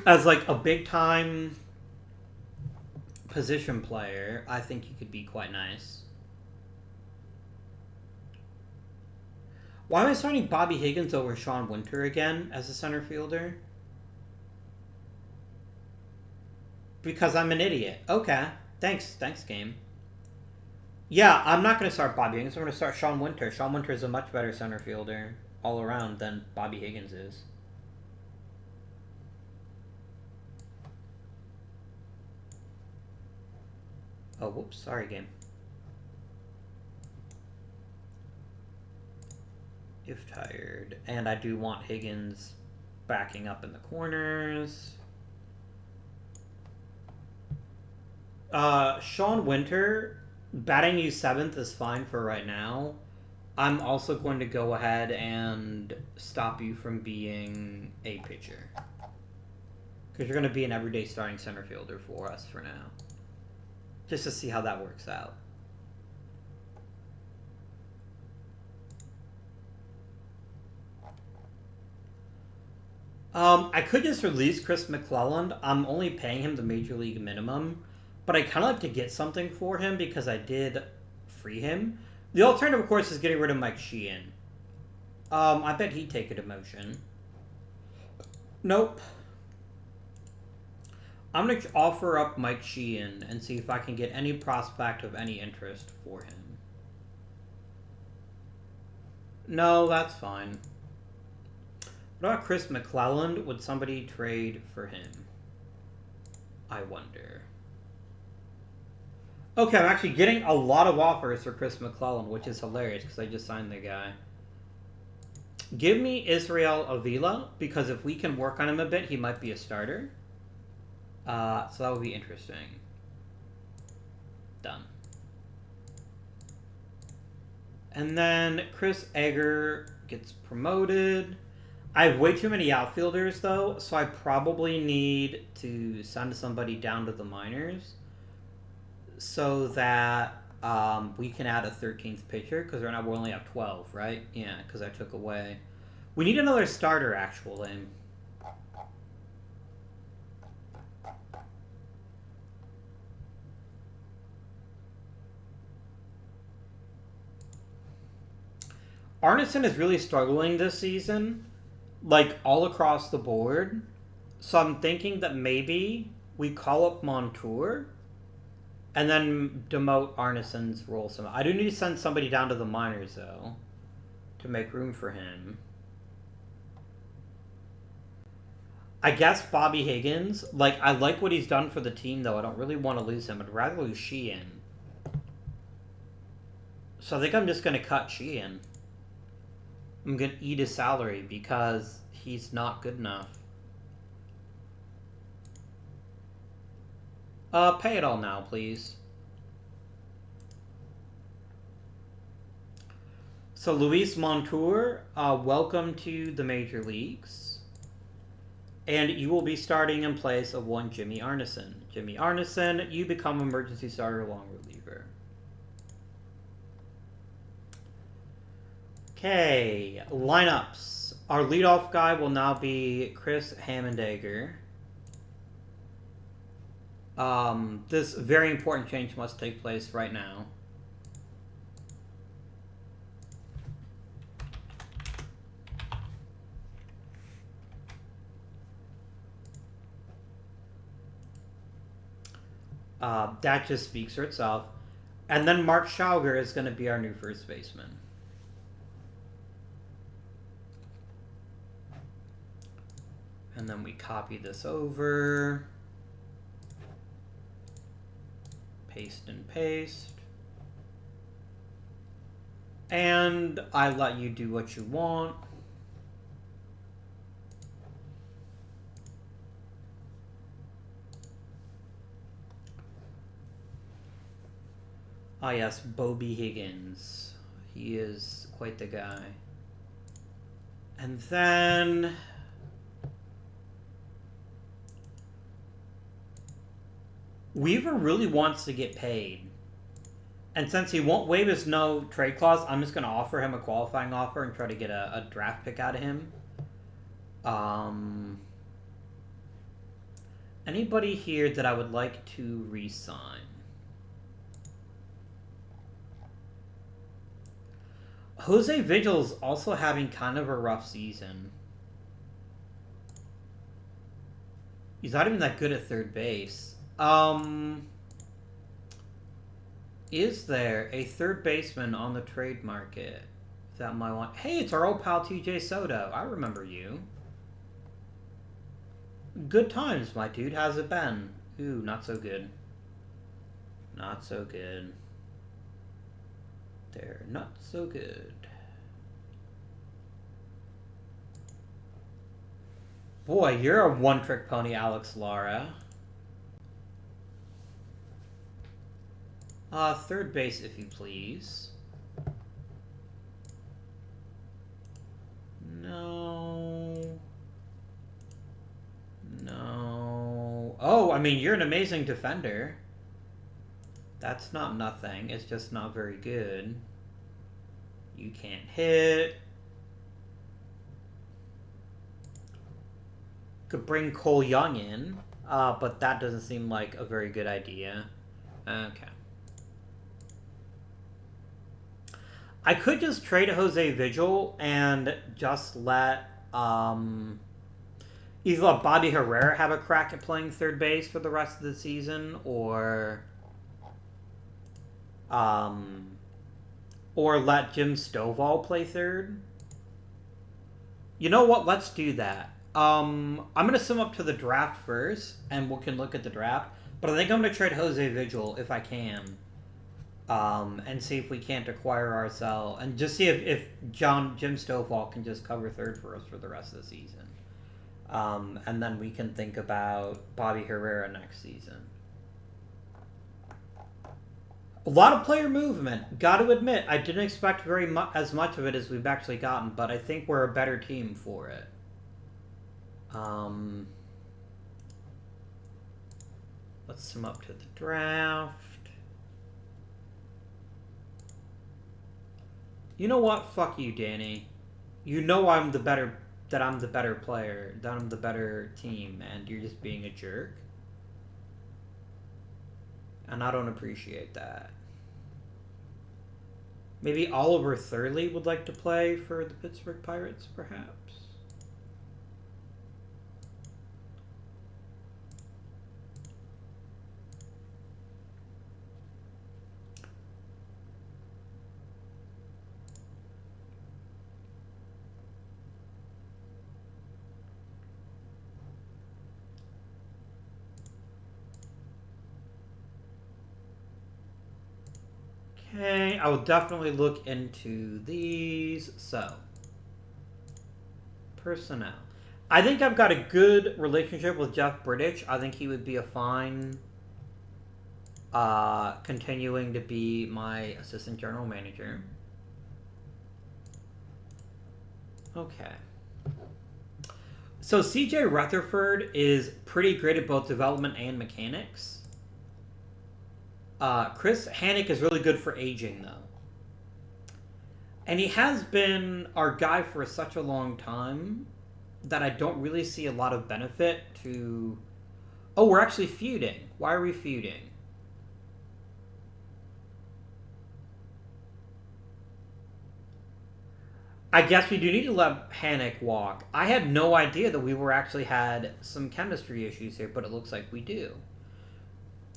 A: As like a big time position player, I think you could be quite nice. Why am I starting Bobby Higgins over Sean Winter again as a center fielder? Because I'm an idiot. Okay. Thanks, game. Yeah, I'm not going to start Bobby Higgins. I'm going to start Sean Winter. Sean Winter is a much better center fielder all around than Bobby Higgins is. Oh, whoops. Sorry, game. If tired. And I do want Higgins backing up in the corners. Sean Winter... Batting you 7th is fine for right now. I'm also going to go ahead and stop you from being a pitcher. Because you're going to be an everyday starting center fielder for us for now. Just to see how that works out. I could just release Chris Mcclelland. I'm only paying him the Major League minimum. But I kind of like to get something for him because I did free him. The alternative, of course, is getting rid of Mike Sheehan. I bet he'd take a demotion. Nope. I'm going to offer up Mike Sheehan and see if I can get any prospect of any interest for him. No, that's fine. What about Chris Mcclelland? Would somebody trade for him? I wonder. Okay, I'm actually getting a lot of offers for Chris Mcclelland, which is hilarious because I just signed the guy. Give me Israel Avila, because if we can work on him a bit, he might be a starter. So that would be interesting. Done. And then Chris Egger gets promoted. I have way too many outfielders, though, so I probably need to send somebody down to the minors so that we can add a 13th pitcher, because right now we only have 12, right? Yeah, because I took away. We need another starter, actually. Arneson is really struggling this season, like all across the board. So I'm thinking that maybe we call up Montour and then demote Arneson's role. I do need to send somebody down to the minors, though, to make room for him. I guess Bobby Higgins. Like, I like what he's done for the team, though. I don't really want to lose him. I'd rather lose Sheehan. So I think I'm just going to cut Sheehan. I'm going to eat his salary because he's not good enough. Pay it all now, please. So Luis Montour, welcome to the major leagues. And you will be starting in place of one Jimmy Arneson. Jimmy Arneson, you become emergency starter, long reliever. Okay, lineups. Our leadoff guy will now be Chris Hammondegger. This very important change must take place right now. That just speaks for itself. And then Mark Schauger is going to be our new first baseman. And then we copy this over. Paste and paste. And I let you do what you want. Ah, yes, Bobby Higgins. He is quite the guy. And then Weaver really wants to get paid. And since he won't waive his no trade clause, I'm just going to offer him a qualifying offer and try to get a draft pick out of him. Anybody here that I would like to re-sign? Jose Vigil's also having kind of a rough season. He's not even that good at third base. Is there a third baseman on the trade market that might want... Hey, it's our old pal TJ Soto. I remember you. Good times, my dude. How's it been? Ooh, not so good. Not so good. They're not so good. Boy, you're a one-trick pony, Alex Lara. Third base, if you please. No. No. Oh, I mean, you're an amazing defender. That's not nothing. It's just not very good. You can't hit. Could bring Cole Young in, but that doesn't seem like a very good idea. Okay. I could just trade Jose Vigil and just let either let Bobby Herrera have a crack at playing third base for the rest of the season, or let Jim Stovall play third. You know what? Let's do that. I'm going to sum up to the draft first, and we can look at the draft. But I think I'm going to trade Jose Vigil if I can. And see if we can't acquire ourselves. And just see if Jim Stovall can just cover third for us for the rest of the season. And then we can think about Bobby Herrera next season. A lot of player movement. Got to admit, I didn't expect as much of it as we've actually gotten, but I think we're a better team for it. Let's sum up to the draft. You know what? Fuck you, Danny. You know I'm the better player, that I'm the better team, and you're just being a jerk. And I don't appreciate that. Maybe Oliver Thurley would like to play for the Pittsburgh Pirates, perhaps? Okay, I will definitely look into these. So, personnel. I think I've got a good relationship with Jeff Bridich. I think he would be a fine continuing to be my assistant general manager. Okay. So CJ Rutherford is pretty great at both development and mechanics. Chris Hannick is really good for aging, though. And he has been our guy for such a long time that I don't really see a lot of benefit to... Oh, we're actually feuding. Why are we feuding? I guess we do need to let Hannick walk. I had no idea that we were actually had some chemistry issues here, but it looks like we do.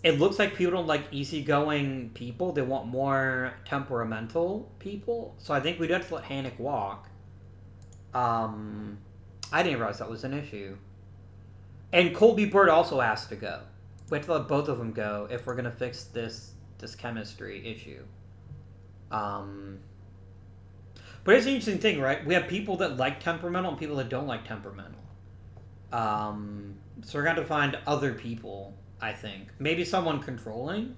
A: It looks like people don't like easygoing people. They want more temperamental people. So I think we'd have to let Hannick walk. I didn't realize that was an issue. And Colby Bird also has to go. We have to let both of them go if we're going to fix this chemistry issue. But it's an interesting thing, right? We have people that like temperamental and people that don't like temperamental. So we're going to have to find other people, I think. Maybe someone controlling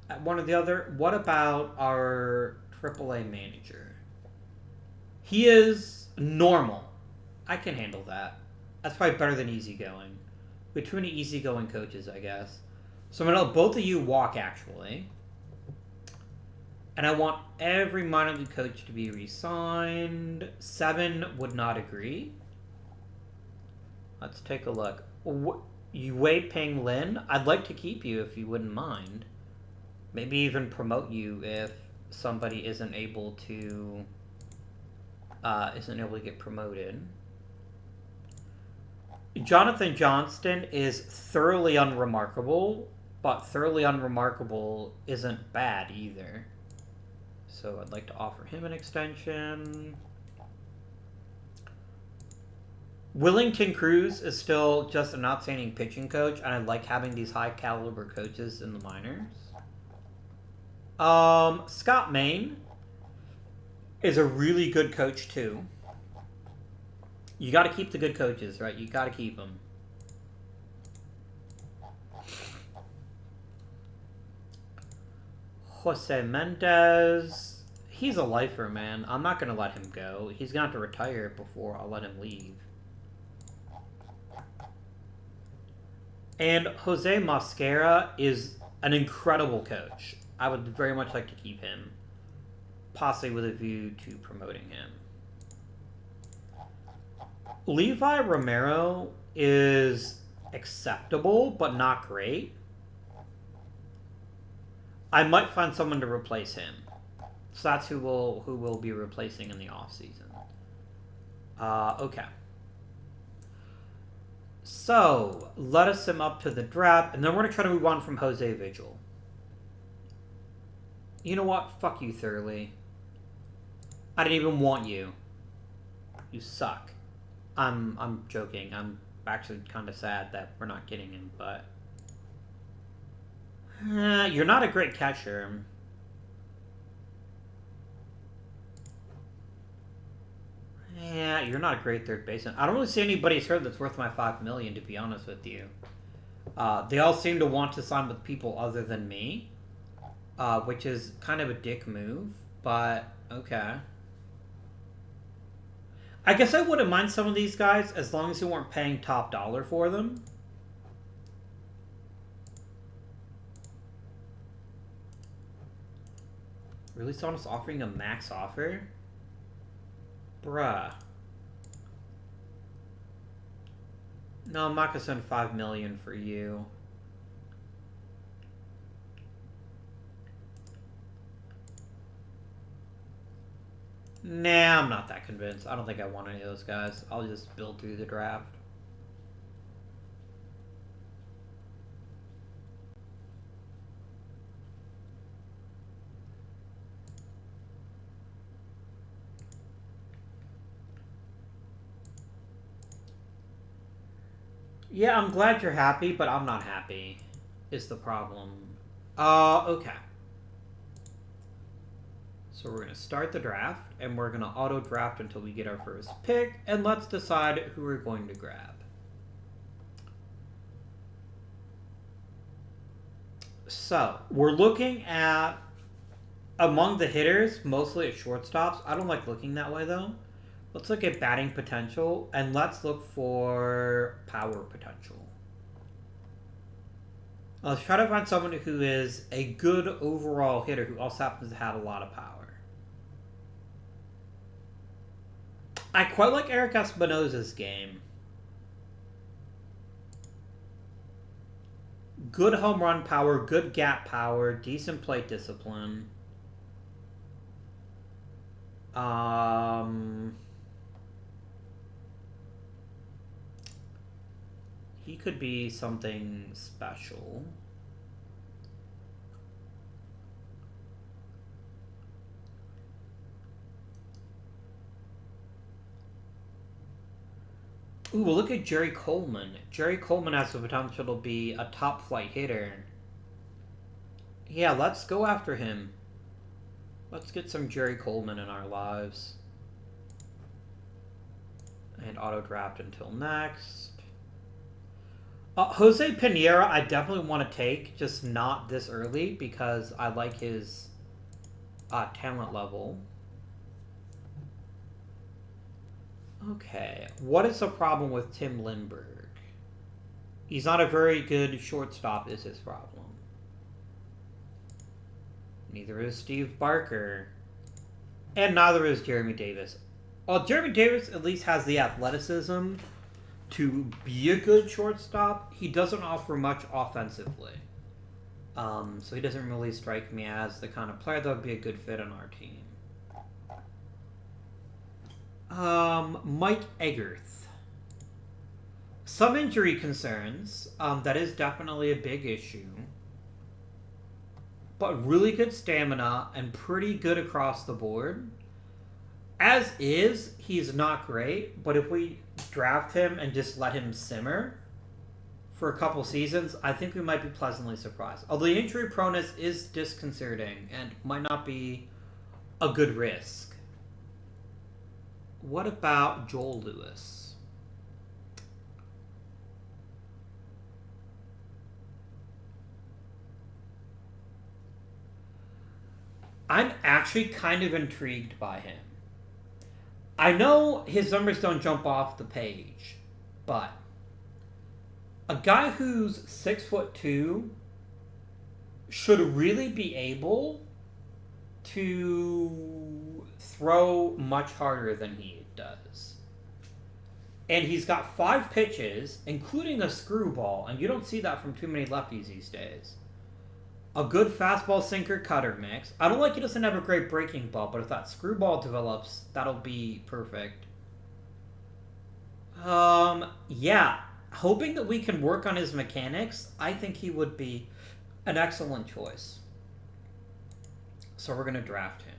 A: at one or the other. What about our AAA manager? He is normal. I can handle that. That's probably better than easygoing. We have too many easygoing coaches, I guess. So I'm going to let both of you walk, actually. And I want every minor league coach to be re-signed. 7 would not agree. Let's take a look. Wei Peng Lin, I'd like to keep you if you wouldn't mind. Maybe even promote you if somebody isn't able to get promoted. Jonathan Johnston is thoroughly unremarkable, but thoroughly unremarkable isn't bad either. So I'd like to offer him an extension. Willington Cruz is still just an outstanding pitching coach, and I like having these high caliber coaches in the minors. Scott Main is a really good coach too. You got to keep the good coaches, right? You got to keep them. Jose Mendez, he's a lifer, man. I'm not going to let him go. He's going to have to retire before I'll let him leave. And Jose Mosquera is an incredible coach. I would very much like to keep him, possibly with a view to promoting him. Levi Romero is acceptable, but not great. I might find someone to replace him. So that's who we'll be replacing in the offseason. Okay. So, let us him up to the draft, and then we're going to try to move on from Jose Vigil. You know what? Fuck you, Thurley. I didn't even want you. You suck. I'm joking. I'm actually kind of sad that we're not getting him, but... you're not a great catcher. Yeah, you're not a great third baseman. I don't really see anybody's hurt that's worth my $5 million, to be honest with you. They all seem to want to sign with people other than me, which is kind of a dick move, but okay. I guess I wouldn't mind some of these guys as long as you weren't paying top dollar for them. Really, someone's offering a max offer? Bruh. No, I'm not gonna send $5 million for you. Nah, I'm not that convinced. I don't think I want any of those guys. I'll just build through the draft. Yeah, I'm glad you're happy, but I'm not happy, is the problem. Okay. So we're going to start the draft, and we're going to auto-draft until we get our first pick, and let's decide who we're going to grab. So, we're looking at, among the hitters, mostly at shortstops. I don't like looking that way, though. Let's look at batting potential, and let's look for power potential. Let's try to find someone who is a good overall hitter who also happens to have a lot of power. I quite like Eric Espinosa's game. Good home run power, good gap power, decent plate discipline. He could be something special. Ooh, well, look at Jerry Coleman. Jerry Coleman has the potential to be a top flight hitter. Yeah, let's go after him. Let's get some Jerry Coleman in our lives. And auto-draft until next. Jose Pinheiro, I definitely want to take, just not this early, because I like his talent level. Okay, what is the problem with Tim Lindbergh? He's not a very good shortstop, is his problem. Neither is Steve Barker. And neither is Jeremy Davis. Well, Jeremy Davis at least has the athleticism to be a good shortstop. He doesn't offer much offensively. So he doesn't really strike me as the kind of player that would be a good fit on our team. Mike Egerth. Some injury concerns. That is definitely a big issue. But really good stamina and pretty good across the board. As is, he's not great, but if we draft him and just let him simmer for a couple seasons, I think we might be pleasantly surprised. Although the injury proneness is disconcerting and might not be a good risk. What about Joel Lewis? I'm actually kind of intrigued by him. I know his numbers don't jump off the page, but a guy who's 6'2" should really be able to throw much harder than he does. And he's got 5 pitches, including a screwball, and you don't see that from too many lefties these days. A good fastball sinker cutter mix. I don't like he doesn't have a great breaking ball, but if that screwball develops, that'll be perfect. Yeah. Hoping that we can work on his mechanics, I think he would be an excellent choice. So we're going to draft him.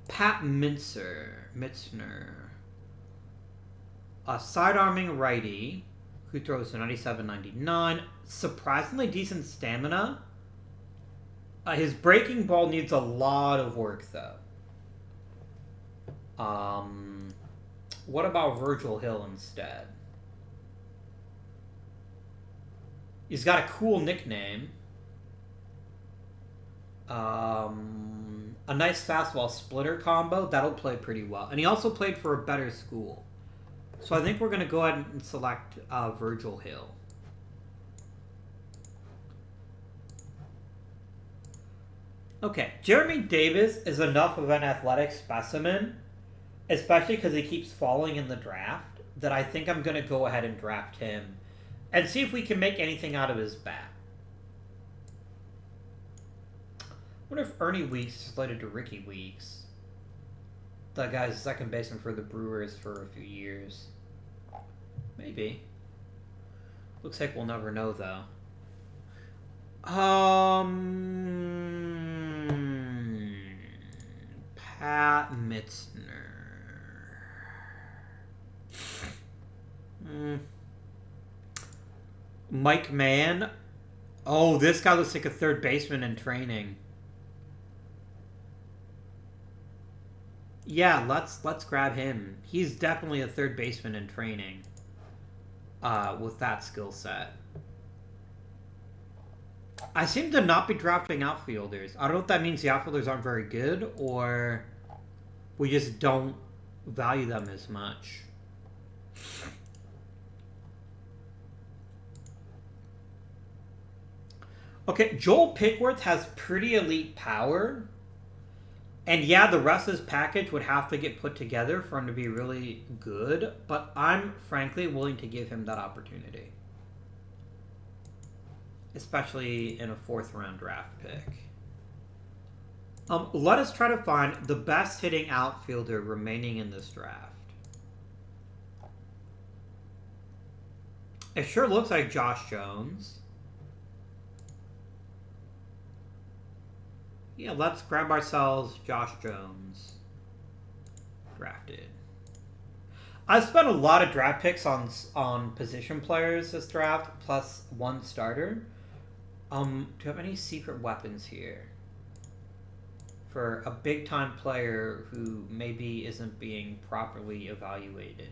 A: Pat Mitzner. A side-arming righty who throws to 97-99. Surprisingly decent stamina. His breaking ball needs a lot of work, though. What about Virgil Hill instead? He's got a cool nickname. A nice fastball splitter combo. That'll play pretty well. And he also played for a better school. So I think we're going to go ahead and select Virgil Hill. Okay, Jeremy Davis is enough of an athletic specimen, especially because he keeps falling in the draft, that I think I'm going to go ahead and draft him and see if we can make anything out of his bat. I wonder if Ernie Weeks is related to Ricky Weeks. That guy's second baseman for the Brewers for a few years. Maybe. Looks like we'll never know, though. Pat Mitzner. Mike Mann. Oh, this guy looks like a third baseman in training. Yeah, let's grab him. He's definitely a third baseman in training. With that skill set. I seem to not be drafting outfielders. I don't know if that means the outfielders aren't very good or we just don't value them as much. Okay, Joel Pickworth has pretty elite power. And yeah, the rest of his package would have to get put together for him to be really good. But I'm frankly willing to give him that opportunity. Especially in a 4th round draft pick. Let us try to find the best hitting outfielder remaining in this draft. It sure looks like Josh Jones. Yeah, let's grab ourselves Josh Jones. Drafted. I spent a lot of draft picks on position players this draft, plus 1 starter. Do you have any secret weapons here? For a big-time player who maybe isn't being properly evaluated.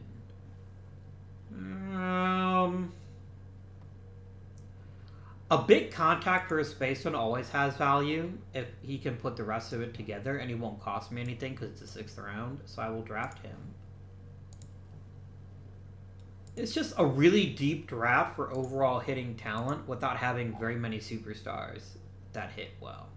A: A big contact for a spaceman always has value if he can put the rest of it together, and he won't cost me anything because it's a 6th round, so I will draft him. It's just a really deep draft for overall hitting talent without having very many superstars that hit well.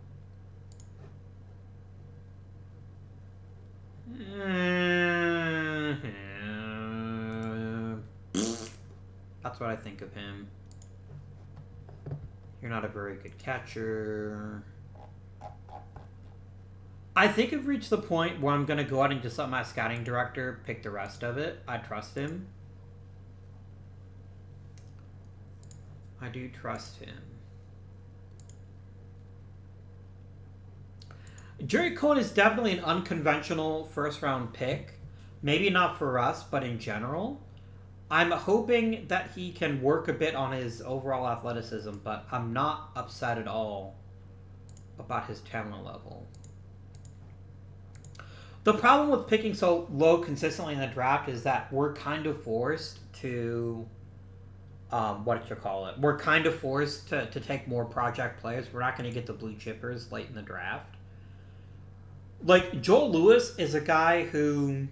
A: That's what I think of him. You're not a very good catcher. I think I've reached the point where I'm going to go out and just let my scouting director pick the rest of it. I trust him. I do trust him. Jerry Cohen is definitely an unconventional 1st round pick. Maybe not for us, but in general. I'm hoping that he can work a bit on his overall athleticism, but I'm not upset at all about his talent level. The problem with picking so low consistently in the draft is that we're kind of forced to... We're kind of forced to take more project players. We're not going to get the blue chippers late in the draft. Like, Joel Lewis is a guy who...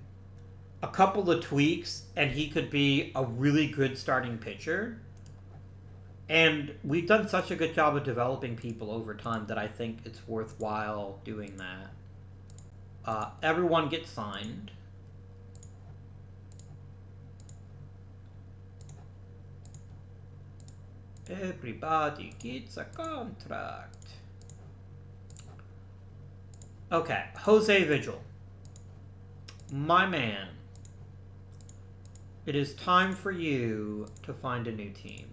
A: a couple of tweaks, and he could be a really good starting pitcher. And we've done such a good job of developing people over time that I think it's worthwhile doing that. Everyone gets signed. Everybody gets a contract. Okay, Jose Vigil. My man. It is time for you to find a new team.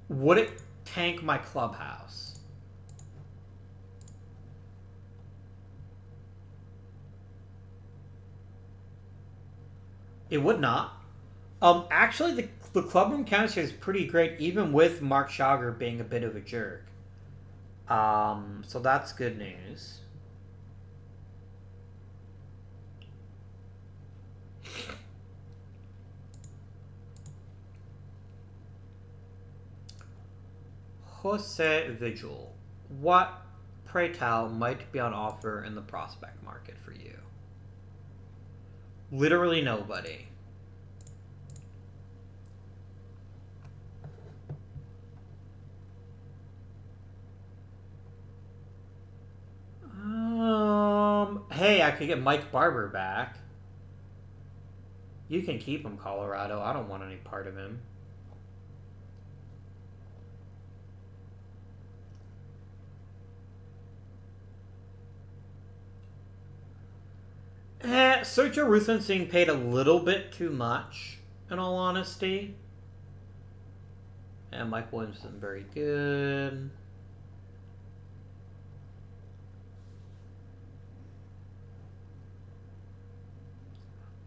A: Would it tank my clubhouse? It would not. Actually, the clubroom chemistry is pretty great, even with Mark Schauger being a bit of a jerk. So that's good news. Jose Vigil. What, pray tell, might be on offer in the prospect market for you? Literally nobody. Hey, I could get Mike Barber back. You can keep him, Colorado. I don't want any part of him. Sergio Ruthven's being paid a little bit too much, in all honesty. And Mike Williams isn't very good.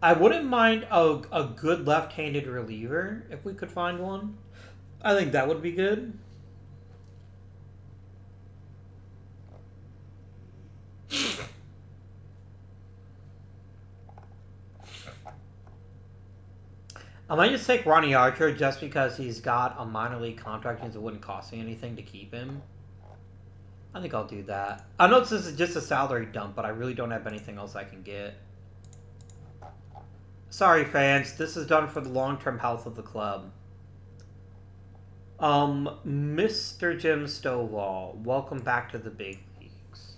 A: I wouldn't mind a good left-handed reliever if we could find one. I think that would be good. I might just take Ronnie Archer just because he's got a minor league contract and it wouldn't cost me anything to keep him. I think I'll do that. I know this is just a salary dump, but I really don't have anything else I can get. Sorry, fans. This is done for the long-term health of the club. Mr. Jim Stovall, welcome back to the big leagues.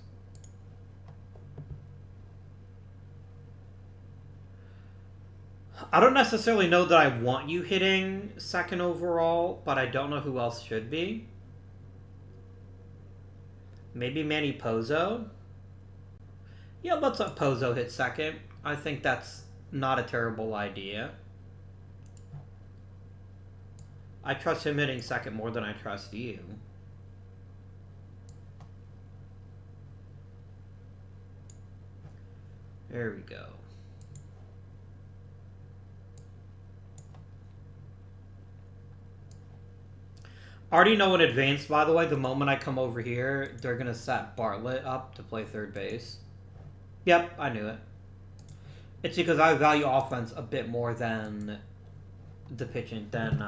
A: I don't necessarily know that I want you hitting second overall, but I don't know who else should be. Maybe Manny Pozo? Yeah, let's let Pozo hit second. I think that's not a terrible idea. I trust him hitting second more than I trust you. There we go. I already know in advance, by the way, the moment I come over here, they're going to set Bartlett up to play third base. Yep, I knew it. It's because I value offense a bit more than the pitching, than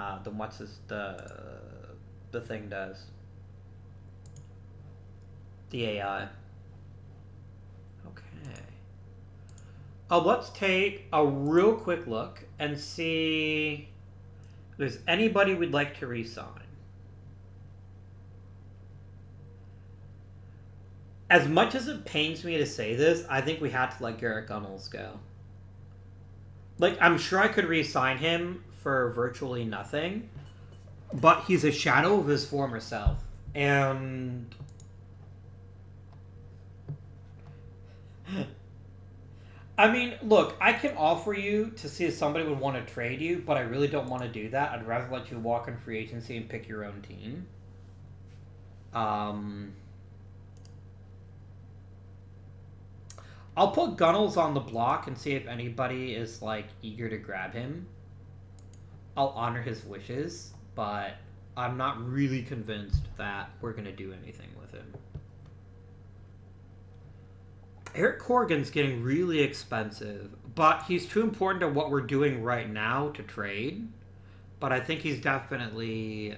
A: the thing does. The AI. Okay. Let's take a real quick look and see if there's anybody we'd like to re-sign. As much as it pains me to say this, I think we had to let Garrett Gunnels go. Like, I'm sure I could re-sign him for virtually nothing, but he's a shadow of his former self. And I mean, look, I can offer you to see if somebody would want to trade you, but I really don't want to do that. I'd rather let you walk in free agency and pick your own team. I'll put Gunnels on the block and see if anybody is, like, eager to grab him. I'll honor his wishes, but I'm not really convinced that we're going to do anything with him. Eric Corrigan's getting really expensive, but he's too important to what we're doing right now to trade. But I think he's definitely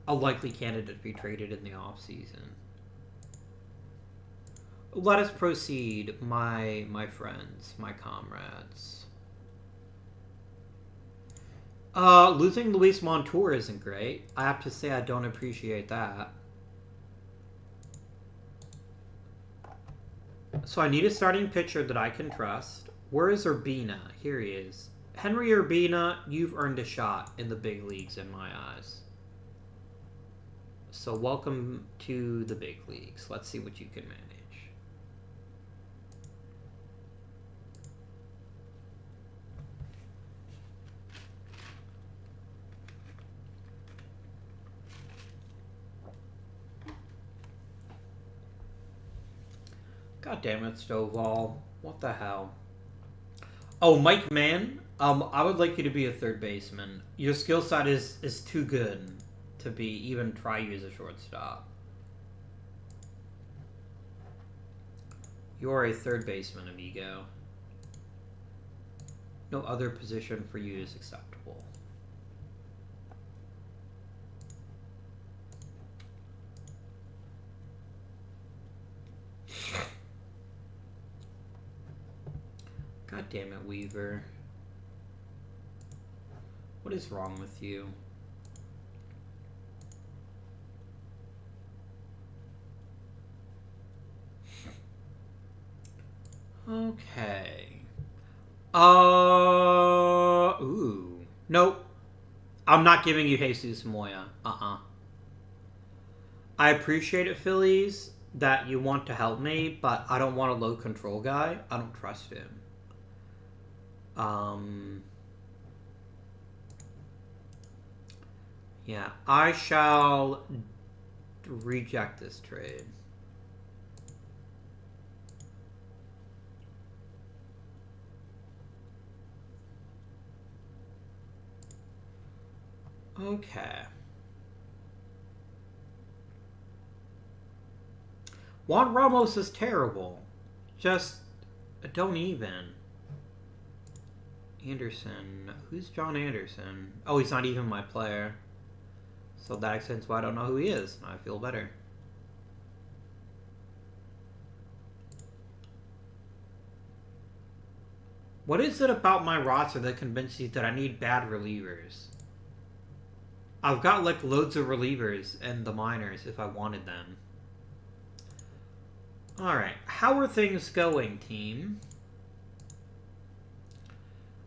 A: a likely candidate to be traded in the offseason. Let us proceed, my friends, my comrades. Losing Luis Montour isn't great. I have to say I don't appreciate that. So I need a starting pitcher that I can trust. Where is Urbina? Here he is. Henry Urbina, you've earned a shot in the big leagues in my eyes. So welcome to the big leagues. Let's see what you can manage. God damn it, Stovall. What the hell? Oh, Mike Mann? I would like you to be a third baseman. Your skill set is too good to be even try you as a shortstop. You're a third baseman, amigo. No other position for you is acceptable. God damn it, Weaver. What is wrong with you? Okay. Ooh. Nope. I'm not giving you Jesus Moya. I appreciate it, Phillies, that you want to help me, but I don't want a low control guy. I don't trust him. Yeah, I shall reject this trade. Okay. Juan Ramos is terrible. Just don't even. Anderson. Who's John Anderson? Oh, he's not even my player. So that explains why I don't know who he is. I feel better. What is it about my roster that convinces you that I need bad relievers? I've got like loads of relievers in the minors if I wanted them. Alright, how are things going, team?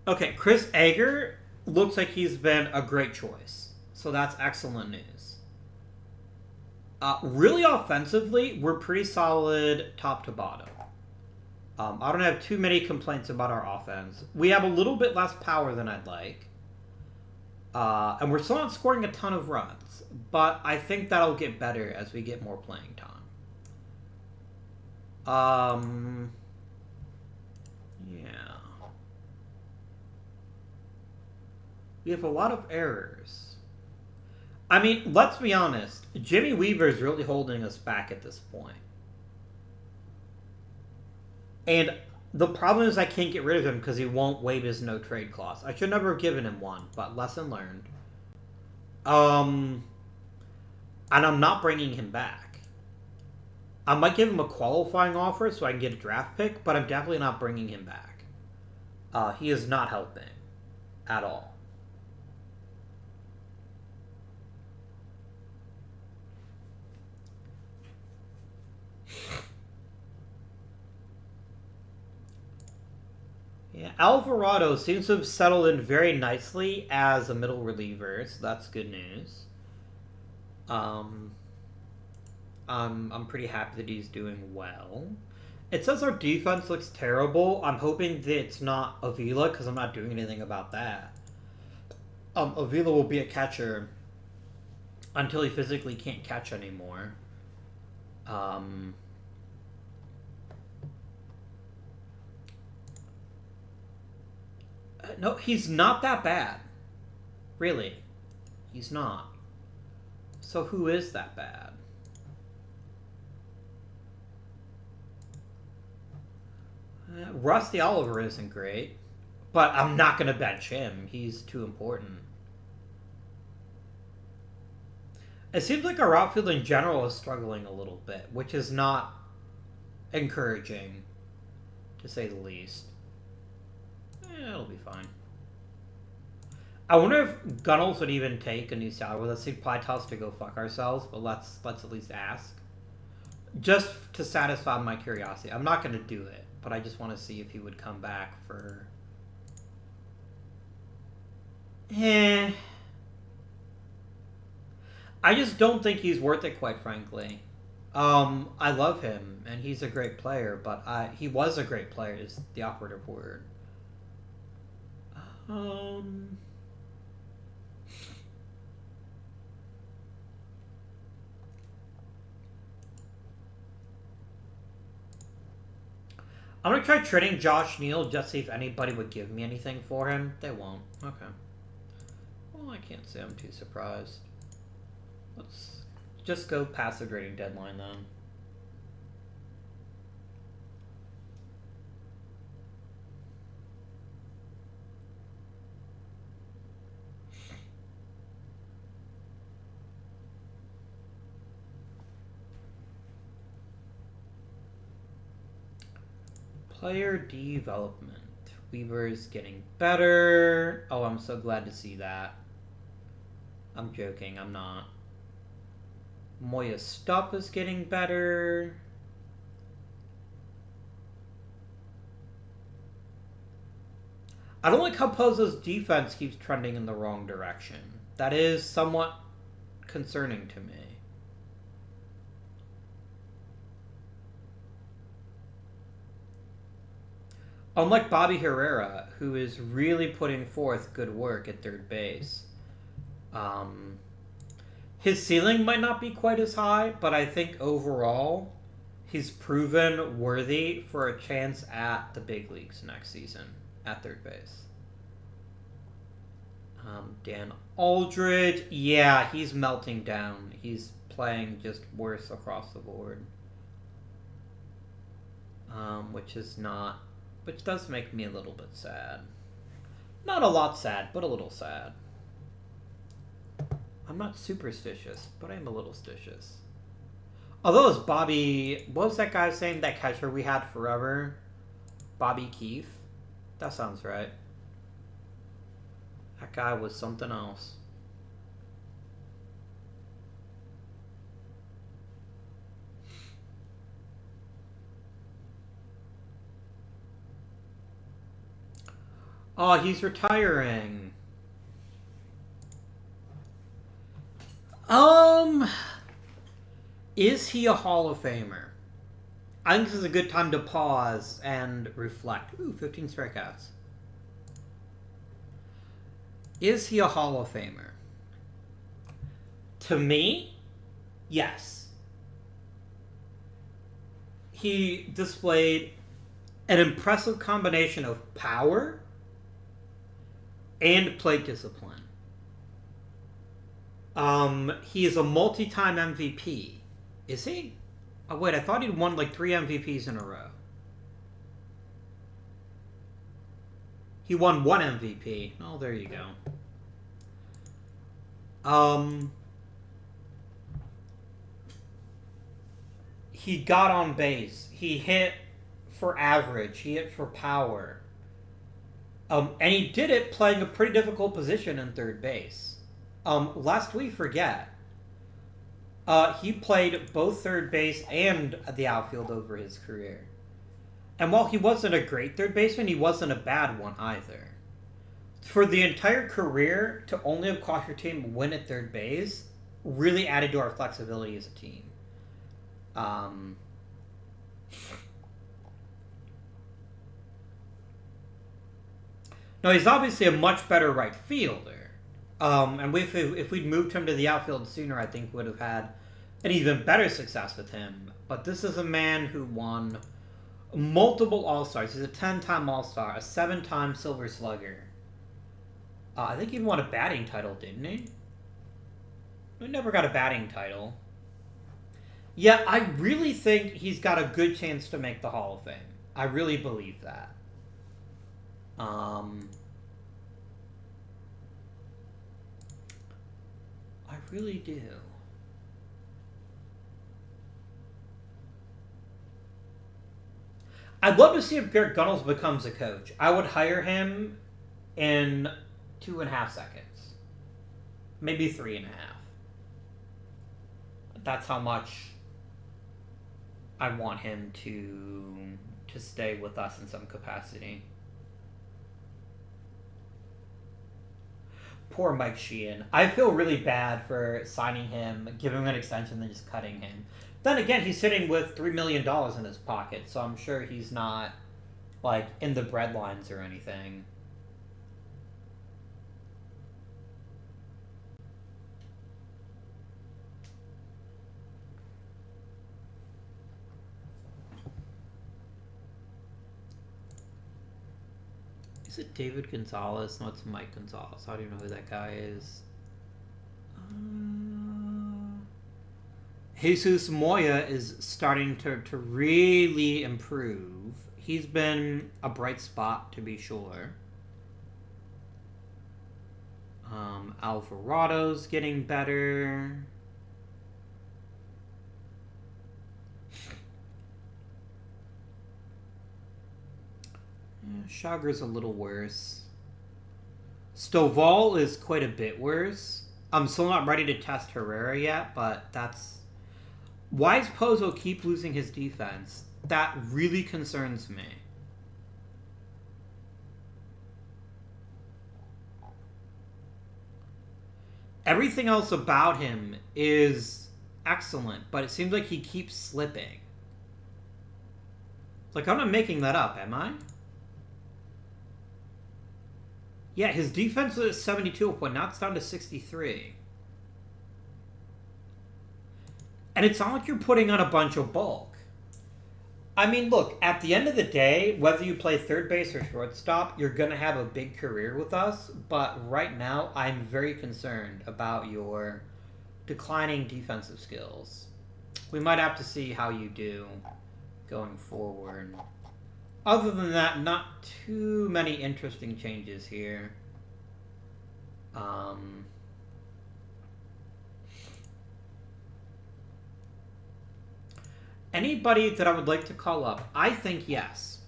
A: Okay, Chris Egger looks like he's been a great choice. So that's excellent news. Really offensively, we're pretty solid top to bottom. I don't have too many complaints about our offense. We have a little bit less power than I'd like. And we're still not scoring a ton of runs. But I think that'll get better as we get more playing time. Yeah. We have a lot of errors. I mean, let's be honest. Jimmy Weaver is really holding us back at this point. And the problem is I can't get rid of him because he won't waive his no-trade clause. I should never have given him one, but lesson learned. And I'm not bringing him back. I might give him a qualifying offer so I can get a draft pick, but I'm definitely not bringing him back. He is not helping at all. Yeah, Alvarado seems to have settled in very nicely as a middle reliever, so that's good news. I'm pretty happy that he's doing well. It says our defense looks terrible. I'm hoping that it's not Avila, because I'm not doing anything about that. Avila will be a catcher until he physically can't catch anymore. No, he's not that bad. Really. He's not. So who is that bad? Rusty Oliver isn't great, but I'm not going to bench him. He's too important. It seems like our outfield in general is struggling a little bit, which is not encouraging, to say the least. It'll be fine. I wonder if Gunnels would even take a new salary with us. He'd probably tell us to go fuck ourselves, but let's at least ask. Just to satisfy my curiosity. I'm not going to do it, but I just want to see if he would come back for... I just don't think he's worth it, quite frankly. I love him, and he's a great player, but he was a great player is the operative word. I'm going to try trading Josh Neal just to see if anybody would give me anything for him. They won't. Okay. Well, I can't say I'm too surprised. Let's just go past the trading deadline then. Player development. Weaver's getting better. Oh, I'm so glad to see that. I'm joking, I'm not. Moya Stupp is getting better. I don't like how Pozo's defense keeps trending in the wrong direction. That is somewhat concerning to me. Unlike Bobby Herrera, who is really putting forth good work at third base. His ceiling might not be quite as high, but I think overall he's proven worthy for a chance at the big leagues next season at third base. Dan Aldridge, yeah, he's melting down. He's playing just worse across the board. Which does make me a little bit sad. Not a lot sad, but a little sad. I'm not superstitious, but I am a little stitious. Although it's Bobby, what was that guy's name, that catcher we had forever? Bobby Keefe? That sounds right. That guy was something else. Oh, he's retiring. Is he a Hall of Famer? I think this is a good time to pause and reflect. Ooh, 15 strikeouts. Is he a Hall of Famer? To me, yes. He displayed an impressive combination of power and plate discipline. He is a multi-time MVP. Is he? Oh, wait, I thought he'd won like 3 MVPs in a row. He won 1 MVP. Oh, there you go. He got on base. He hit for average. He hit for power. And he did it playing a pretty difficult position in third base. Lest we forget, he played both third base and the outfield over his career. And while he wasn't a great third baseman, he wasn't a bad one either. For the entire career, to only have cost your team win at third base really added to our flexibility as a team. No, he's obviously a much better right fielder. And if we'd moved him to the outfield sooner, I think we would have had an even better success with him. But this is a man who won multiple All-Stars. He's a 10-time All-Star, a 7-time Silver Slugger. I think he won a batting title, didn't he? He never got a batting title. Yeah, I really think he's got a good chance to make the Hall of Fame. I really believe that. I really do. I'd love to see if Garrett Gunnels becomes a coach. I would hire him in 2.5 seconds. Maybe 3.5. That's how much I want him to stay with us in some capacity. Poor Mike Sheehan. I feel really bad for signing him, giving him an extension, then just cutting him. Then again, he's sitting with $3 million in his pocket, so I'm sure he's not, like, in the breadlines or anything. Is it David Gonzalez? No, it's Mike Gonzalez. How do you know who that guy is? Jesus Moya is starting to really improve. He's been a bright spot, to be sure. Alvarado's getting better. Chagra's a little worse. Stovall is quite a bit worse. I'm still not ready to test Herrera yet, but that's... Why does Pozo keep losing his defense? That really concerns me. Everything else about him is excellent, but it seems like he keeps slipping. Like, I'm not making that up, am I? Yeah, his defense was at 72 at point. Now it's down to 63. And it's not like you're putting on a bunch of bulk. I mean, look, at the end of the day, whether you play third base or shortstop, you're going to have a big career with us. But right now, I'm very concerned about your declining defensive skills. We might have to see how you do going forward. Other than that, not too many interesting changes here. Anybody that I would like to call up? I think yes.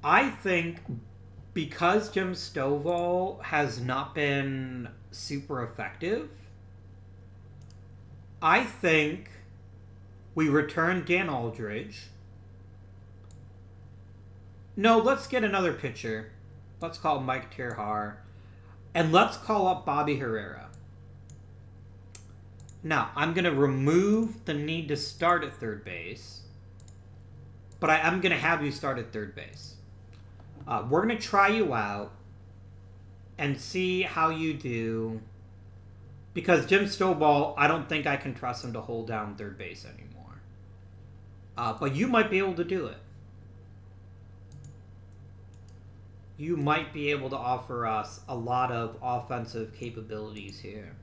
A: I think because Jim Stovall has not been super effective, I think we return Dan Aldridge. No, let's get another pitcher. Let's call Mike Tirhar. And let's call up Bobby Herrera. Now, I'm going to remove the need to start at third base. But I'm going to have you start at third base. We're going to try you out and see how you do. Because Jim Stovall, I don't think I can trust him to hold down third base anymore. But you might be able to do it. You might be able to offer us a lot of offensive capabilities here.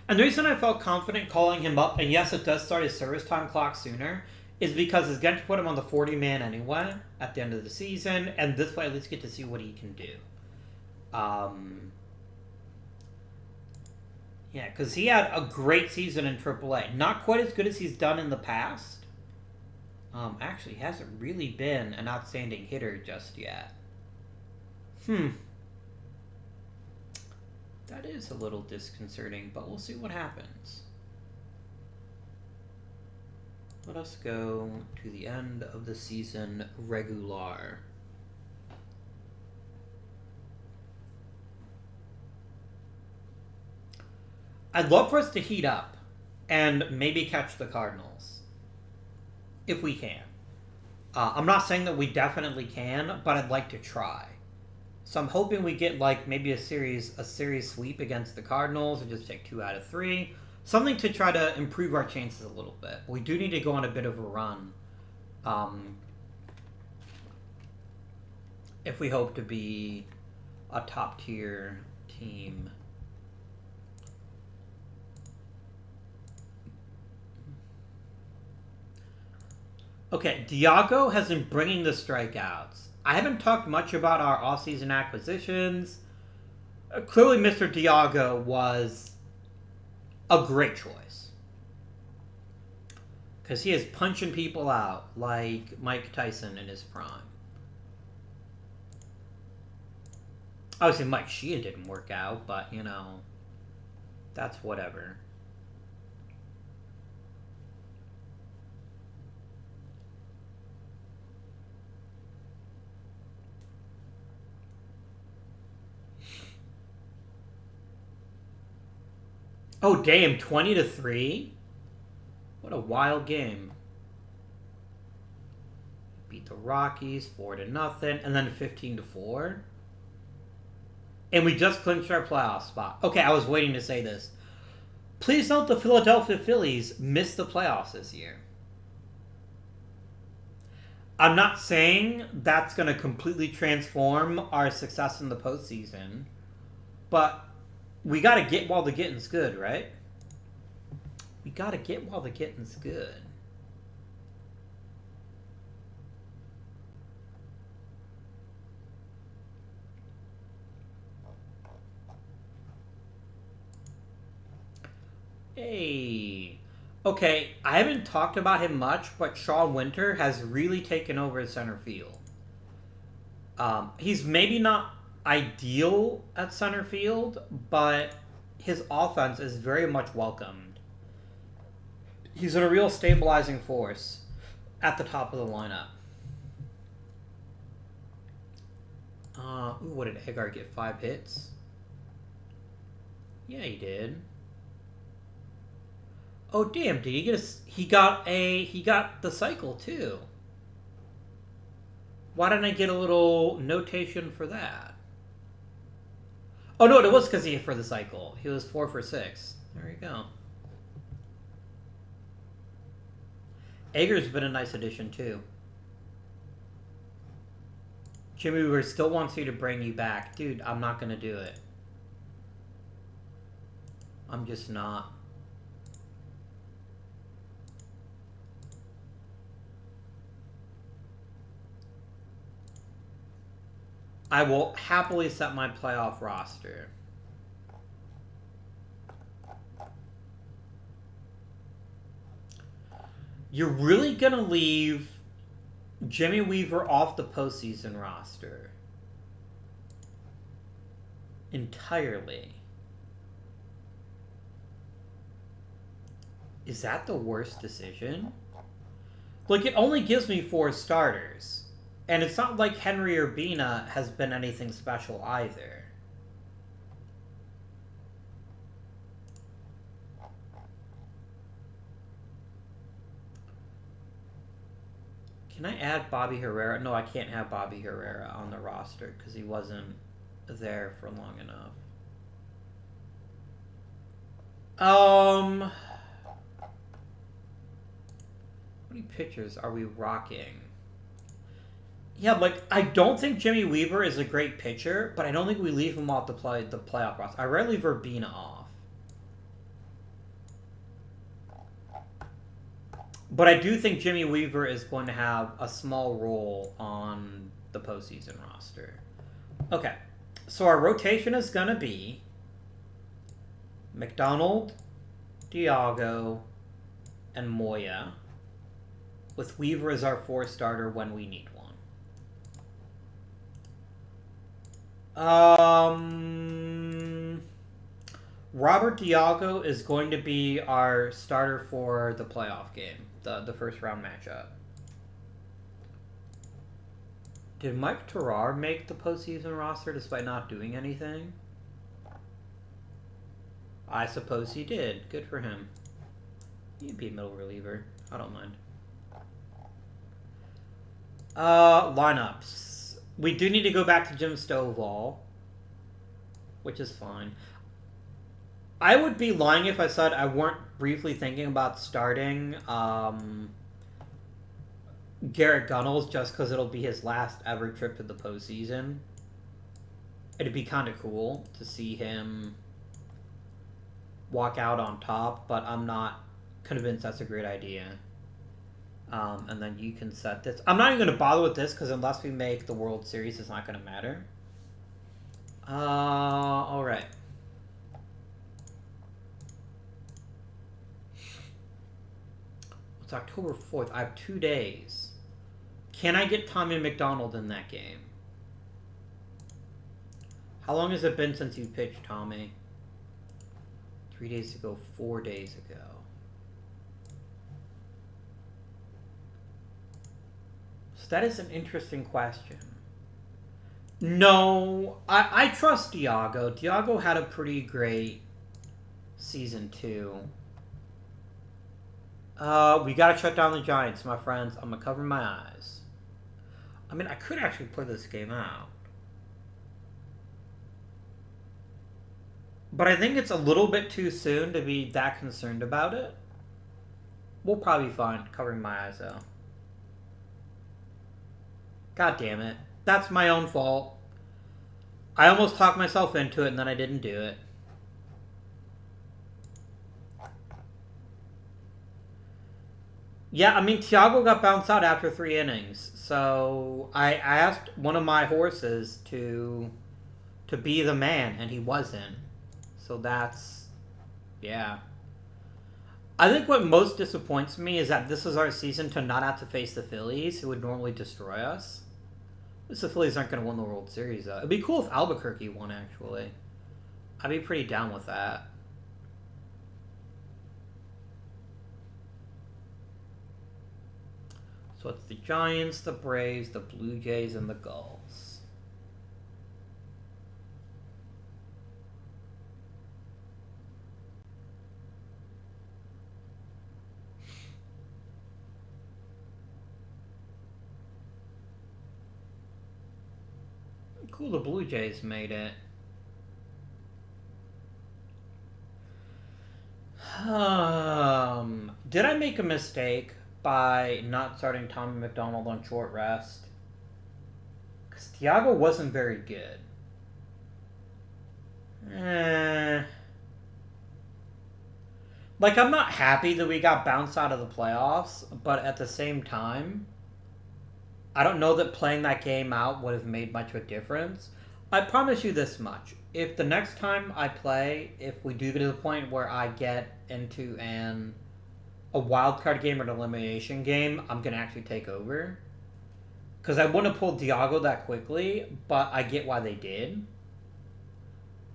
A: And the reason I felt confident calling him up, and yes, it does start his service time clock sooner, is because it's going to put him on the 40-man anyway at the end of the season, and this way at least get to see what he can do. Yeah, because he had a great season in AAA. Not quite as good as he's done in the past. Actually, he hasn't really been an outstanding hitter just yet. That is a little disconcerting, but we'll see what happens. Let us go to the end of the season regular. I'd love for us to heat up and maybe catch the Cardinals. If we can. I'm not saying that we definitely can, but I'd like to try. So I'm hoping we get like maybe a series sweep against the Cardinals and just take 2 out of 3. Something to try to improve our chances a little bit. We do need to go on a bit of a run. If we hope to be a top tier team. Okay, Diago has been bringing the strikeouts. I haven't talked much about our off-season acquisitions. Clearly, Mr. Diago was a great choice. Because he is punching people out like Mike Tyson in his prime. Obviously, Mike Sheehan didn't work out, but, you know, that's whatever. Oh, damn, 20-3? What a wild game. Beat the Rockies 4-0, and then 15-4. And we just clinched our playoff spot. Okay, I was waiting to say this. Please note the Philadelphia Phillies missed the playoffs this year. I'm not saying that's going to completely transform our success in the postseason, but we got to get while the getting's good, right? We got to get while the getting's good. Hey. Okay, I haven't talked about him much, but Sean Winter has really taken over center field. He's maybe not ideal at center field, but his offense is very much welcomed. He's a real stabilizing force at the top of the lineup. What did Hagar get? 5 hits? Yeah, he did. Oh damn! Did he get he got the cycle too? Why didn't I get a little notation for that? Oh no, it was because he hit for the cycle. He was 4 for 6. There you go. Ager's been a nice addition too. Jimmy Weaver still wants you to bring you back. Dude, I'm not going to do it. I'm just not. I will happily set my playoff roster. You're really going to leave Jimmy Weaver off the postseason roster entirely. Is that the worst decision? Like, it only gives me 4 starters. And it's not like Henry Urbina has been anything special either. Can I add Bobby Herrera? No, I can't have Bobby Herrera on the roster because he wasn't there for long enough. How many pitchers are we rocking? Yeah, like, I don't think Jimmy Weaver is a great pitcher, but I don't think we leave him off the playoff roster. I rarely leave Urbina off. But I do think Jimmy Weaver is going to have a small role on the postseason roster. Okay, so our rotation is going to be McDonald, Diago, and Moya, with Weaver as our 4th starter when we need one. Robert Diago is going to be our starter for the playoff game, the first round matchup. Did Mike Terrar make the postseason roster despite not doing anything? I suppose he did. Good for him. He'd be a middle reliever. I don't mind. Lineups. We do need to go back to Jim Stovall, which is fine. I would be lying if I said I weren't briefly thinking about starting Garrett Gunnels just because it'll be his last ever trip to the postseason. It'd be kind of cool to see him walk out on top, but I'm not convinced that's a great idea. And then you can set this. I'm not even going to bother with this because unless we make the World Series, it's not going to matter. Alright. It's October 4th. I have 2 days. Can I get Tommy McDonald in that game? How long has it been since you pitched, Tommy? 3 days ago, 4 days ago. So that is an interesting question. No, I trust Diago. Diago had a pretty great season 2. We gotta shut down the Giants, my friends. I'm gonna cover my eyes. I mean, I could actually play this game out. But I think it's a little bit too soon to be that concerned about it. We'll probably be fine covering my eyes, though. God damn it. That's my own fault. I almost talked myself into it, and then I didn't do it. Yeah, I mean, Thiago got bounced out after 3 innings. So I asked one of my horses to be the man, and he wasn't. So that's... yeah. I think what most disappoints me is that this is our season to not have to face the Phillies, who would normally destroy us. The Phillies aren't going to win the World Series, though. It'd be cool if Albuquerque won, actually. I'd be pretty down with that. So it's the Giants, the Braves, the Blue Jays, and the Gulls. Cool, the Blue Jays made it. Did I make a mistake by not starting Tommy McDonald on short rest? Because Thiago wasn't very good. Like, I'm not happy that we got bounced out of the playoffs, but at the same time, I don't know that playing that game out would have made much of a difference. I promise you this much. If the next time I play, if we do get to the point where I get into a wild card game or an elimination game, I'm going to actually take over. Because I wouldn't have pulled Thiago that quickly, but I get why they did.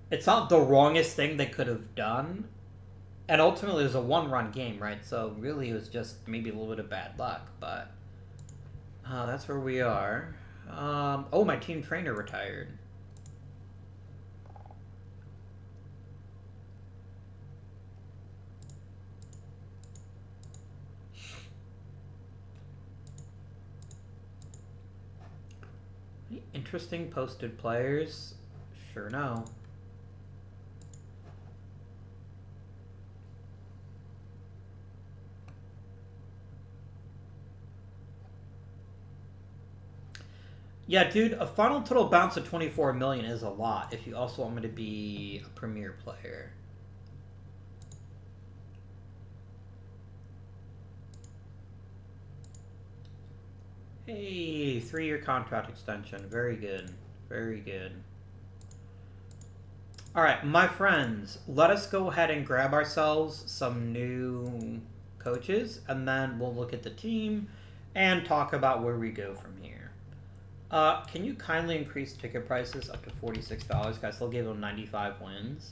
A: It's not the wrongest thing they could have done. And ultimately, it was a one-run game, right? So really, it was just maybe a little bit of bad luck, but that's where we are. Oh, my team trainer retired. Interesting posted players? Sure no. Yeah, dude, a final total bounce of 24 million is a lot if you also want me to be a premier player. Hey, 3-year contract extension. Very good. Very good. Alright, my friends, let us go ahead and grab ourselves some new coaches, and then we'll look at the team and talk about where we go from here. Can you kindly increase ticket prices up to $46? Guys, they'll give them 95 wins.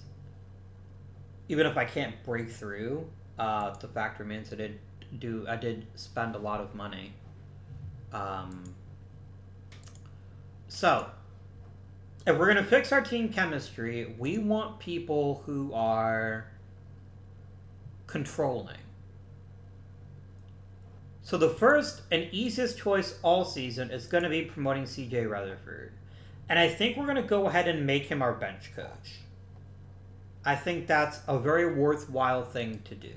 A: Even if I can't break through, the fact remains I did spend a lot of money. So, if we're going to fix our team chemistry, we want people who are controlling. So the first and easiest choice all season is going to be promoting CJ Rutherford. And I think we're going to go ahead and make him our bench coach. I think that's a very worthwhile thing to do.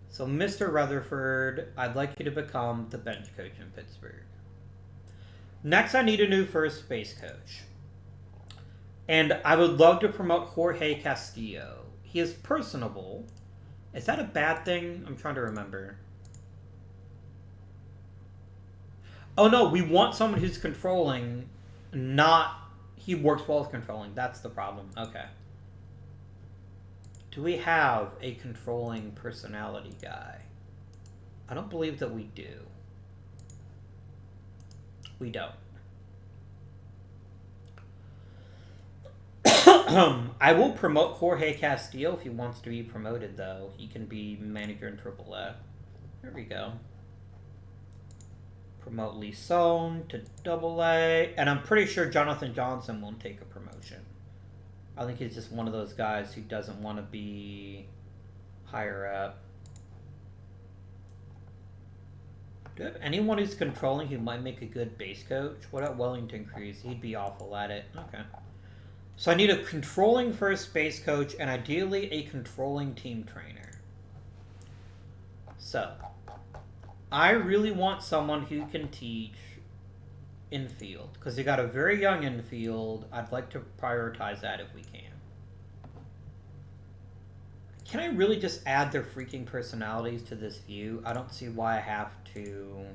A: So Mr. Rutherford, I'd like you to become the bench coach in Pittsburgh. Next, I need a new first base coach. And I would love to promote Jorge Castillo. He is personable. Is that a bad thing? I'm trying to remember. Oh no, we want someone who's controlling, not he works well with controlling. That's the problem. Okay. Do we have a controlling personality guy? I don't believe that we do. We don't. I will promote Jorge Castillo if he wants to be promoted, though. He can be manager in AAA. There we go. Promote Lee Sohn to AA. And I'm pretty sure Jonathan Johnston won't take a promotion. I think he's just one of those guys who doesn't want to be higher up. Do you have anyone who's controlling who might make a good base coach? What about Wellington Cruz? He'd be awful at it. Okay. So I need a controlling first base coach and ideally a controlling team trainer. So, I really want someone who can teach infield. Because you got a very young infield. I'd like to prioritize that if we can. Can I really just add their freaking personalities to this view? I don't see why I have to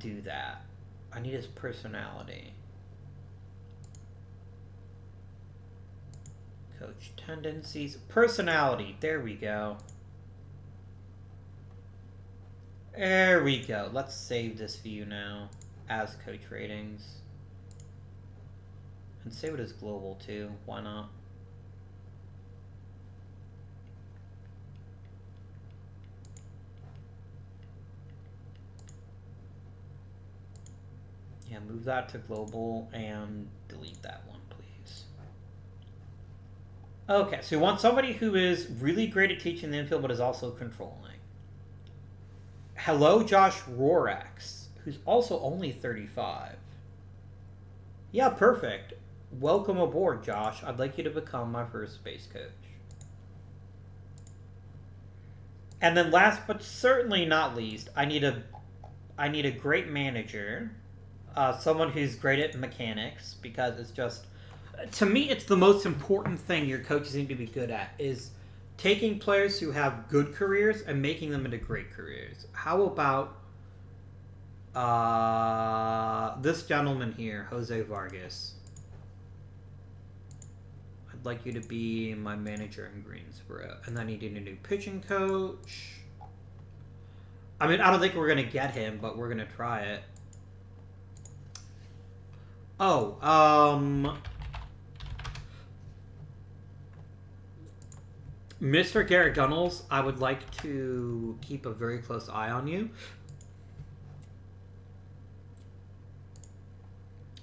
A: do that. I need his personality. Coach tendencies. Personality. There we go. There we go. Let's save this view now as coach ratings. And save it as global too. Why not? Yeah, move that to global and delete that one, please. Okay, so we want somebody who is really great at teaching the infield but is also controlling. Hello, Josh Rorax, who's also only 35. Yeah, perfect. Welcome aboard, Josh. I'd like you to become my first base coach. And then last but certainly not least, I need a great manager. Someone who's great at mechanics, because it's just, to me, it's the most important thing your coaches need to be good at, is taking players who have good careers and making them into great careers. How about this gentleman here, Jose Vargas? I'd like you to be my manager in Greensboro. And then I need a new pitching coach. I mean, I don't think we're going to get him, but we're going to try it. Oh, Mr. Garrett Gunnels, I would like to keep a very close eye on you.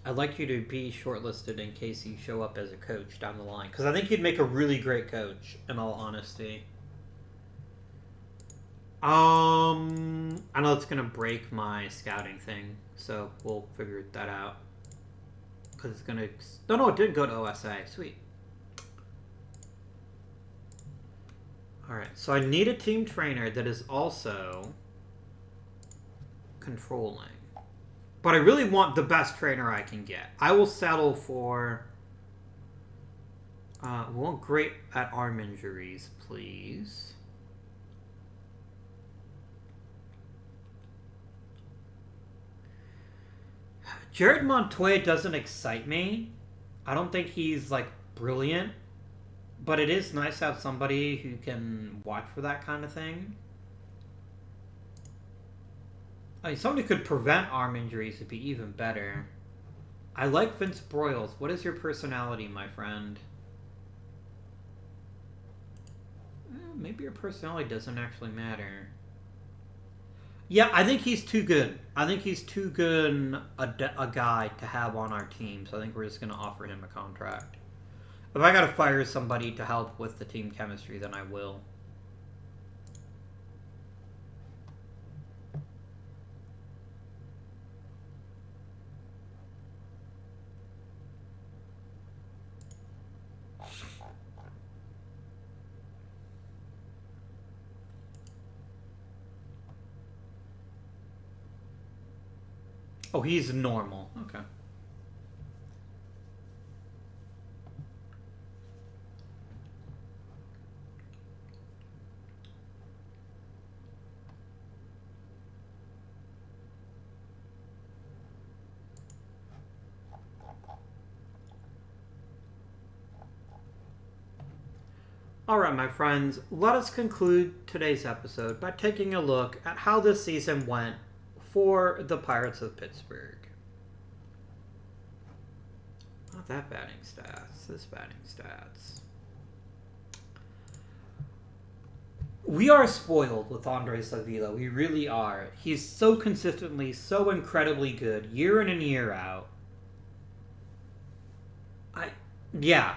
A: I'd like you to be shortlisted in case you show up as a coach down the line. Because I think you'd make a really great coach, in all honesty. I know it's going to break my scouting thing, so we'll figure that out. Because it's going to... No, it didn't go to OSA. Sweet. Alright, so I need a team trainer that is also controlling. But I really want the best trainer I can get. I will settle for... we want great at arm injuries, please. Jared Montoya doesn't excite me. I don't think he's, like, brilliant. But it is nice to have somebody who can watch for that kind of thing. I mean, somebody who could prevent arm injuries would be even better. I like Vince Broyles. What is your personality, my friend? Maybe your personality doesn't actually matter. Yeah, I think he's too good. I think he's too good a guy to have on our team, so I think we're just going to offer him a contract. If I gotta fire somebody to help with the team chemistry, then I will. Oh, he's normal. Okay. Alright, my friends, let us conclude today's episode by taking a look at how this season went for the Pirates of Pittsburgh. Not that batting stats, this batting stats. We are spoiled with Andres Avila, we really are. He's so consistently, so incredibly good, year in and year out. Yeah.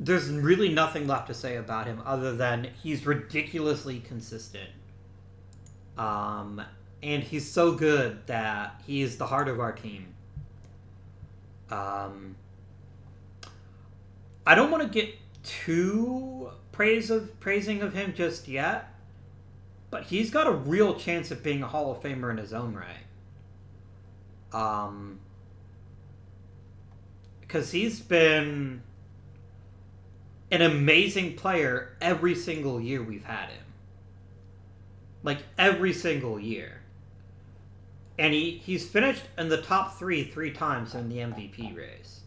A: There's really nothing left to say about him other than he's ridiculously consistent. And he's so good that he is the heart of our team. I don't want to get too praising of him just yet, but he's got a real chance of being a Hall of Famer in his own right. Because he's been an amazing player every single year we've had him. Like, every single year. And he's finished in the top three times in the MVP race.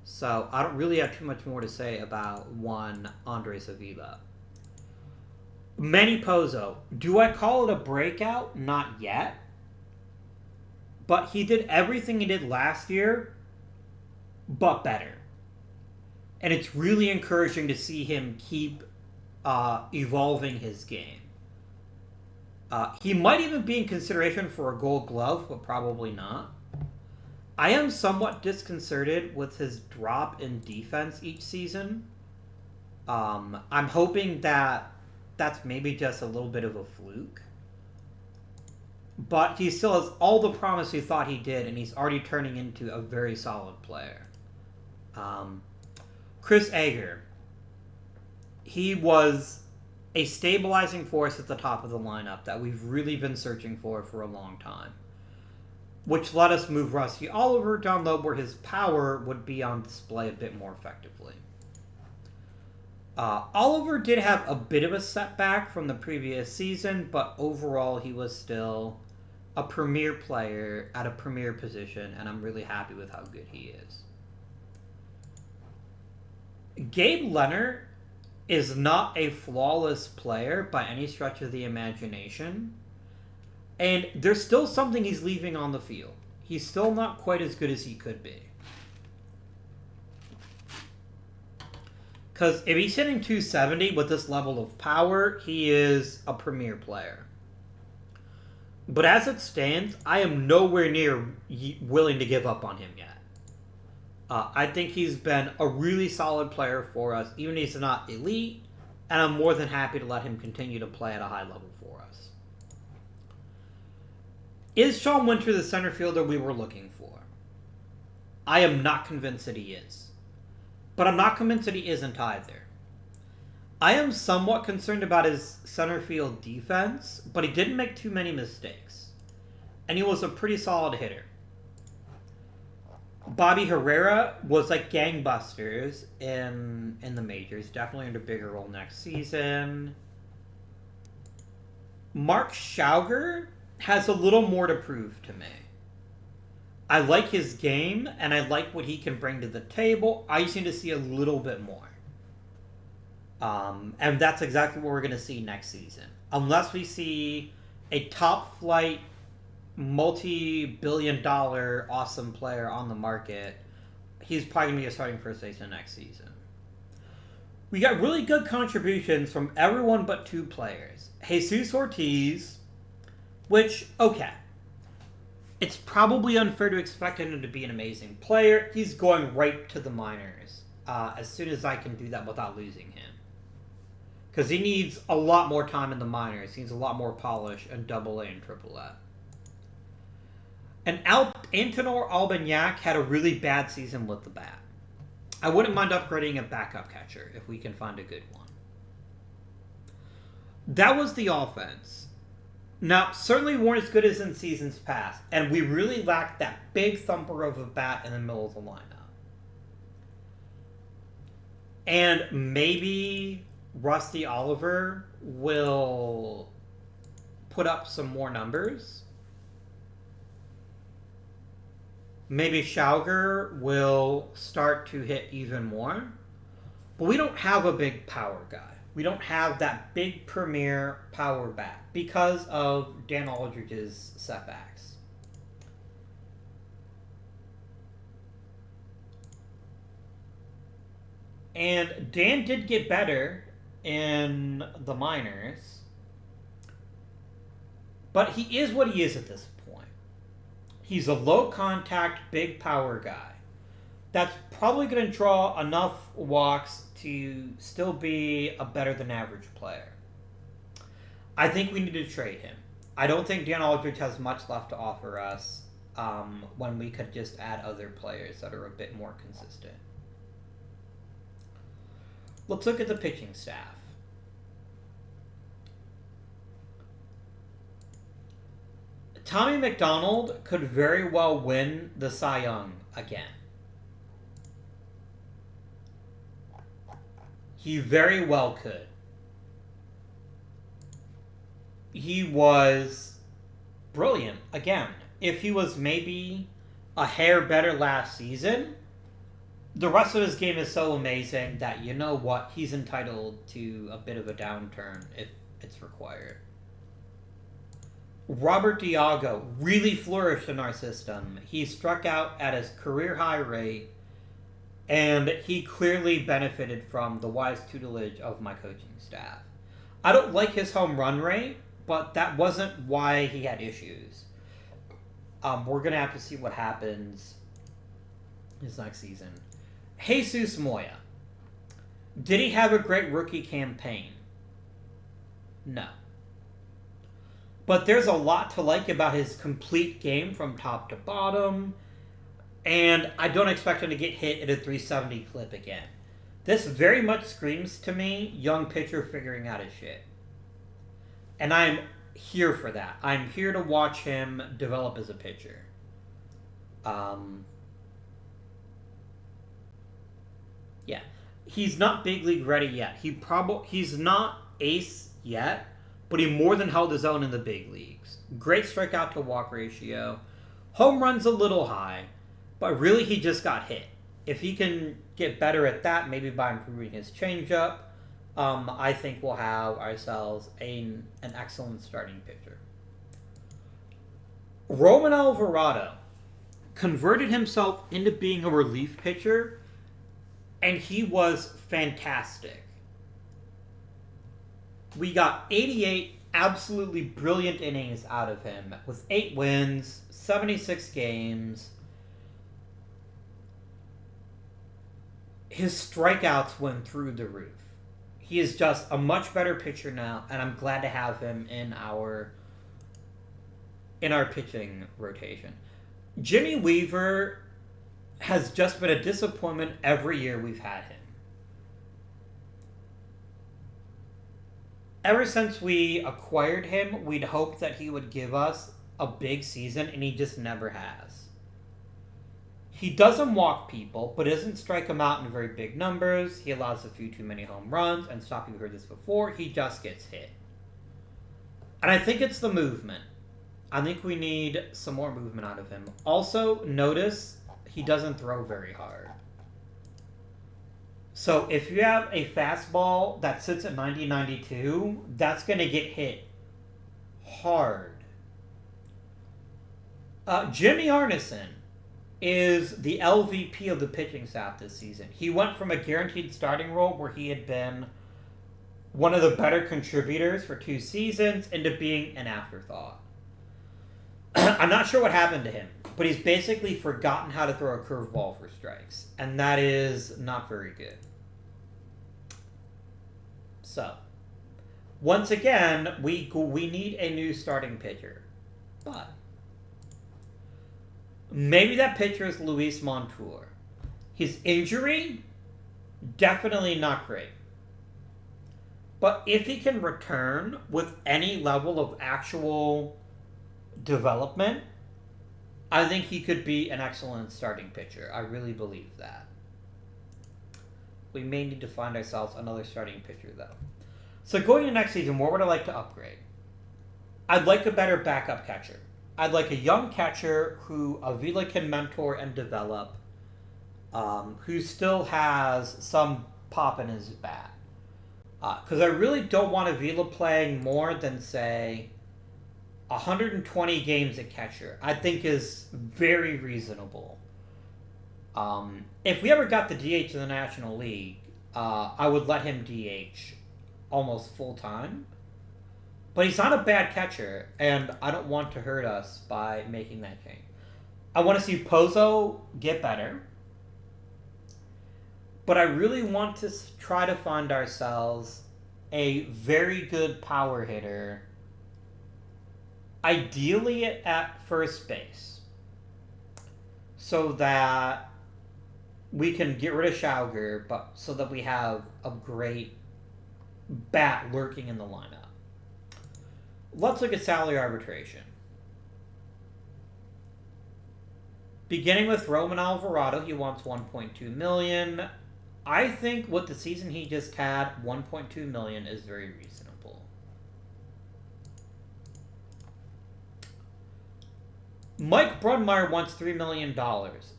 A: So, I don't really have too much more to say about one Andres Avila. Manny Pozo. Do I call it a breakout? Not yet. But he did everything he did last year, but better. And it's really encouraging to see him keep evolving his game. He might even be in consideration for a Gold Glove, but probably not. I am somewhat disconcerted with his drop in defense each season. I'm hoping that that's maybe just a little bit of a fluke. but he still has all the promise he thought he did, and he's already turning into a very solid player. Chris Ager. He was a stabilizing force at the top of the lineup that we've really been searching for a long time, which let us move Rusty Oliver down low where his power would be on display a bit more effectively. Oliver did have a bit of a setback from the previous season, but overall he was still a premier player at a premier position, and I'm really happy with how good he is. Gabe Leonard is not a flawless player by any stretch of the imagination, and there's still something he's leaving on the field. He's still not quite as good as he could be. Because if he's hitting 270 with this level of power, he is a premier player. But as it stands, I am nowhere near willing to give up on him yet. I think he's been a really solid player for us, even if he's not elite, and I'm more than happy to let him continue to play at a high level for us. Is Sean Winter the center fielder we were looking for? I am not convinced that he is. But I'm not convinced that he isn't either. I am somewhat concerned about his center field defense, but he didn't make too many mistakes. And he was a pretty solid hitter. Bobby Herrera was like gangbusters in the majors. Definitely in a bigger role next season. Mark Schauger has a little more to prove to me. I like his game, and I like what he can bring to the table. I just need to see a little bit more. And that's exactly what we're going to see next season. Unless we see a top-flight, multi-billion-dollar awesome player on the market, he's probably going to be a starting first baseman next season. We got really good contributions from everyone but two players. Jesus Ortiz, which, okay. It's probably unfair to expect him to be an amazing player. He's going right to the minors as soon as I can do that without losing him. Because he needs a lot more time in the minors. He needs a lot more polish in AA and AAA. And Antonor Albaniac had a really bad season with the bat. I wouldn't mind upgrading a backup catcher if we can find a good one. That was the offense. Now, certainly weren't as good as in seasons past, and we really lacked that big thumper of a bat in the middle of the lineup. And maybe Rusty Oliver will put up some more numbers. Maybe Schauger will start to hit even more. But we don't have a big power guy. We don't have that big premier power bat because of Dan Aldridge's setbacks. And Dan did get better in the minors, but he is what he is at this point. He's a low-contact, big power guy. That's probably going to draw enough walks to still be a better-than-average player. I think we need to trade him. I don't think Dan Aldridge has much left to offer us when we could just add other players that are a bit more consistent. Let's look at the pitching staff. Tommy McDonald could very well win the Cy Young again. He very well could. He was brilliant again. If he was maybe a hair better last season, the rest of his game is so amazing that, you know what, he's entitled to a bit of a downturn if it's required. Robert Diago really flourished in our system. He struck out at his career high rate, and he clearly benefited from the wise tutelage of my coaching staff. I don't like his home run rate, but that wasn't why he had issues. We're going to have to see what happens this next season. Jesus Moya. Did he have a great rookie campaign? No. But there's a lot to like about his complete game from top to bottom. And I don't expect him to get hit at a 370 clip again. This very much screams to me young pitcher figuring out his shit. And I'm here for that. I'm here to watch him develop as a pitcher. Yeah. He's not big league ready yet. He's not ace yet, but he more than held his own in the big leagues. Great strikeout to walk ratio. Home runs a little high, but really he just got hit. If he can get better at that, maybe by improving his changeup, I think we'll have ourselves an excellent starting pitcher. Roman Alvarado converted himself into being a relief pitcher, and he was fantastic. We got 88 absolutely brilliant innings out of him with 8 wins, 76 games. His strikeouts went through the roof. He is just a much better pitcher now, and I'm glad to have him in our pitching rotation. Jimmy Weaver has just been a disappointment every year we've had him. Ever since we acquired him, we'd hoped that he would give us a big season, and he just never has. He doesn't walk people, but doesn't strike them out in very big numbers. He allows a few too many home runs, and stop, you heard this before, he just gets hit. And I think it's the movement. I think we need some more movement out of him. Also, notice he doesn't throw very hard. So if you have a fastball that sits at 90-92, that's going to get hit hard. Jimmy Arneson is the LVP of the pitching staff this season. He went from a guaranteed starting role where he had been one of the better contributors for 2 seasons into being an afterthought. I'm not sure what happened to him, but he's basically forgotten how to throw a curveball for strikes, and that is not very good. So, once again, we need a new starting pitcher, but maybe that pitcher is Luis Montour. His injury, definitely not great. But if he can return with any level of actual development, I think he could be an excellent starting pitcher. I really believe that. We may need to find ourselves another starting pitcher, though. So going into next season, where would I like to upgrade? I'd like a better backup catcher. I'd like a young catcher who Avila can mentor and develop, who still has some pop in his bat. Because I really don't want Avila playing more than, say, 120 games at catcher. I think is very reasonable. If we ever got the DH in the National League, I would let him DH almost full time. But he's not a bad catcher, and I don't want to hurt us by making that change. I want to see Pozo get better, but I really want to try to find ourselves a very good power hitter, ideally at first base, so that we can get rid of Schauger, but so that we have a great bat lurking in the lineup. Let's look at salary arbitration. Beginning with Roman Alvarado, he wants $1.2 million. I think with the season he just had, $1.2 million is very reasonable. Mike Brunmeyer wants $3 million.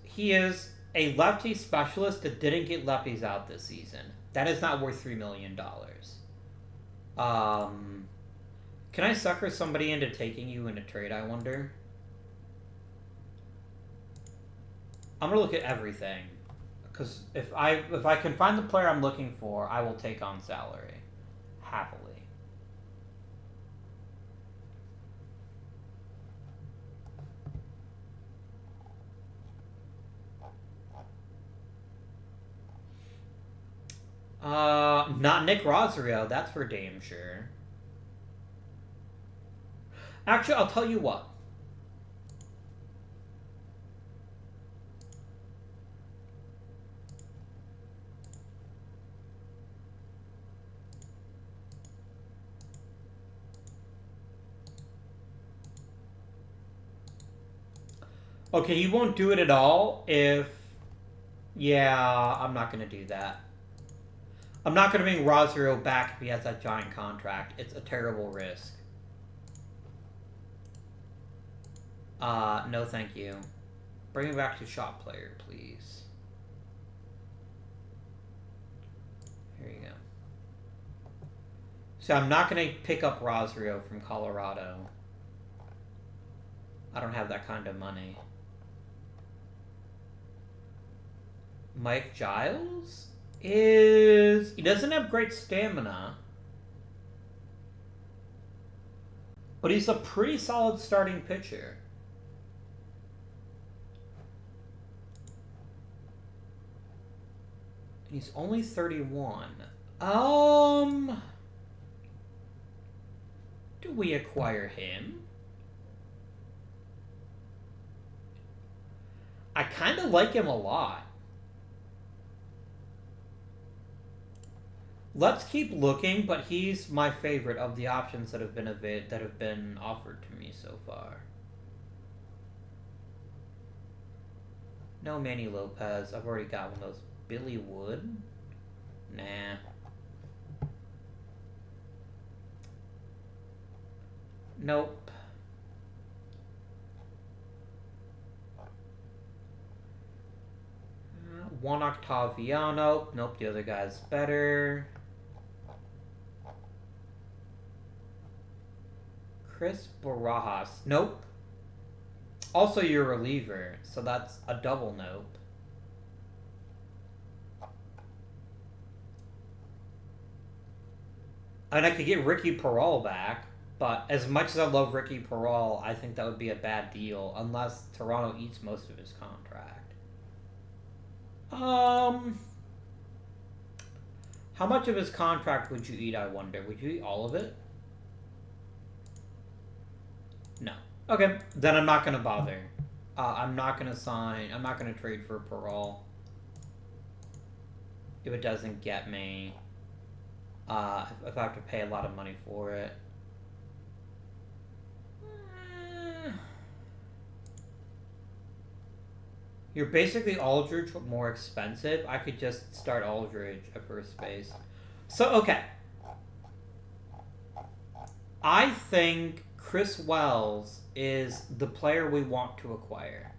A: He is a lefty specialist that didn't get lefties out this season. That is not worth $3 million. Can I sucker somebody into taking you in a trade, I wonder? I'm going to look at everything. Because if I can find the player I'm looking for, I will take on salary. Happily. Not Nick Rosario, that's for damn sure. Actually, I'll tell you what. Okay, you won't do it at all if... Yeah, I'm not going to do that. I'm not going to bring Rosario back if he has that giant contract. It's a terrible risk. No thank you. Bring him back to shot player, please. Here you go. So I'm not going to pick up Rosario from Colorado. I don't have that kind of money. Mike Giles is... He doesn't have great stamina. But he's a pretty solid starting pitcher. He's only 31. Do we acquire him? I kind of like him a lot. Let's keep looking, but he's my favorite of the options that have been offered to me so far. No Manny Lopez. I've already got one of those. Billy Wood? Nah. Nope. Juan Octaviano. Nope, the other guy's better. Chris Barajas. Nope. Also, you're a reliever, so that's a double nope. And I could get Ricky Peral back, but as much as I love Ricky Peral, I think that would be a bad deal, unless Toronto eats most of his contract. How much of his contract would you eat, I wonder? Would you eat all of it? No. Okay, then I'm not going to bother. I'm not going to trade for Peral. If it doesn't get me. If I have to pay a lot of money for it. You're basically Aldridge, but more expensive. I could just start Aldridge at first base. So, okay. I think Chris Wells is the player we want to acquire.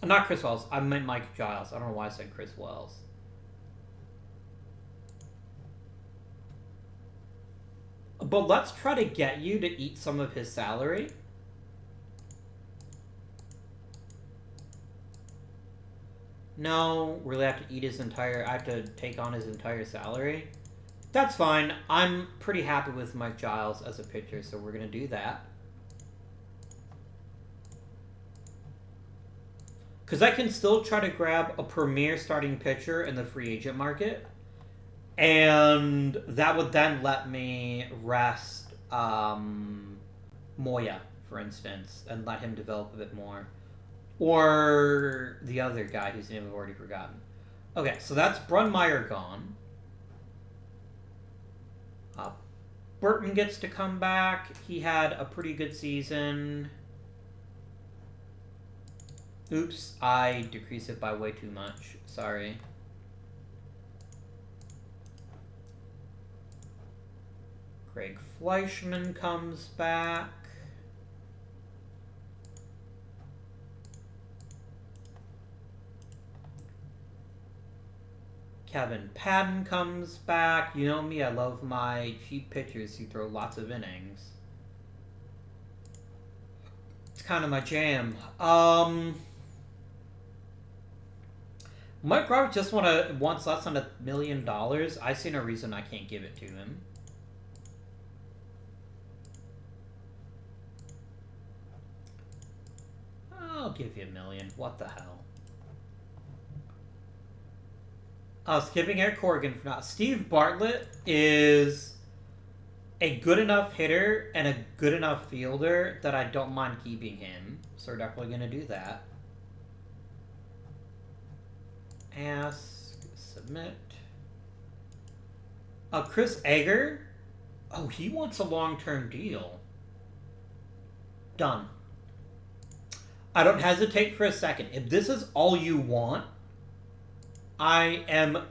A: Not Chris Wells. I meant Mike Giles. I don't know why I said Chris Wells. But let's try to get you to eat some of his salary. No, really have to eat his entire... I have to take on his entire salary. That's fine. I'm pretty happy with Mike Giles as a pitcher, so we're going to do that. Because I can still try to grab a premier starting pitcher in the free agent market. And that would then let me rest Moya, for instance, and let him develop a bit more. Or the other guy whose name I've already forgotten. Okay, so that's Brunmeyer gone. Burton gets to come back. He had a pretty good season. Oops, I decreased it by way too much. Sorry. Greg Fleischman comes back. Kevin Padden comes back. You know me, I love my cheap pitchers who throw lots of innings. It's kind of my jam. Mike Roberts just wants less than $1 million. I see no reason I can't give it to him. I'll give you $1 million. What the hell? Skipping Eric Corrigan for now. Steve Bartlett is a good enough hitter and a good enough fielder that I don't mind keeping him. So we're definitely going to do that. Ask, submit. Chris Egger? Oh, he wants a long-term deal. Done. I don't hesitate for a second. If this is all you want, I am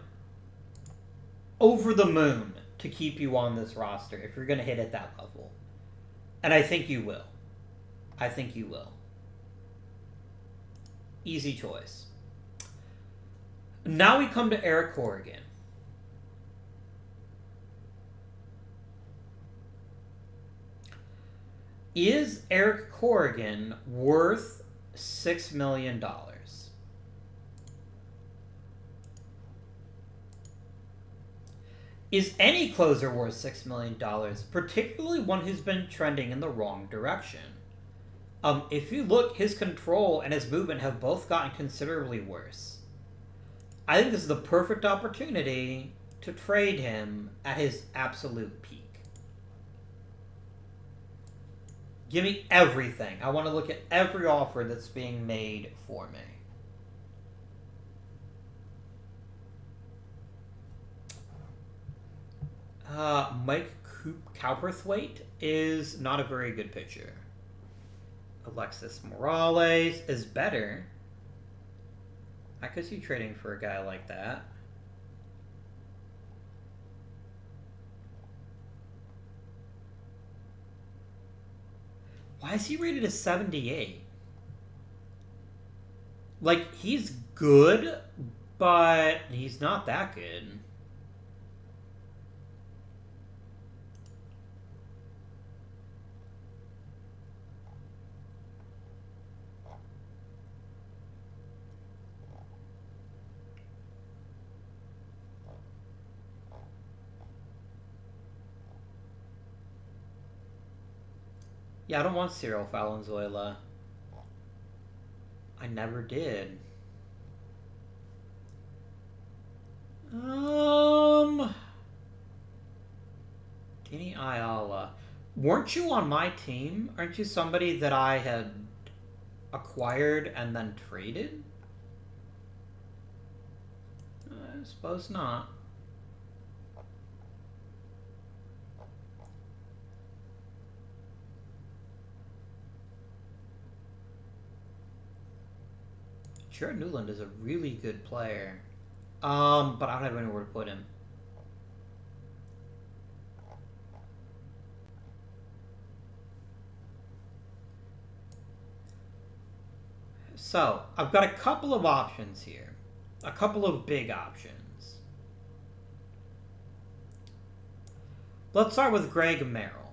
A: over the moon to keep you on this roster if you're going to hit at that level. And I think you will. I think you will. Easy choice. Now we come to Eric Corrigan. Is Eric Corrigan worth $6 million? Is any closer worth $6 million, particularly one who's been trending in the wrong direction? If you look, his control and his movement have both gotten considerably worse. I think this is the perfect opportunity to trade him at his absolute peak. Give me everything. I want to look at every offer that's being made for me. Mike Cowperthwaite is not a very good pitcher. Alexis Morales is better. I could see trading for a guy like that. Why is he rated a 78? Like, he's good, but he's not that good. Yeah, I don't want Cyril Valenzuela. I never did. Danny Ayala. Weren't you on my team? Aren't you somebody that I had acquired and then traded? I suppose not. Jared Newland is a really good player. But I don't have anywhere to put him. So, I've got a couple of options here. A couple of big options. Let's start with Greg Merrill.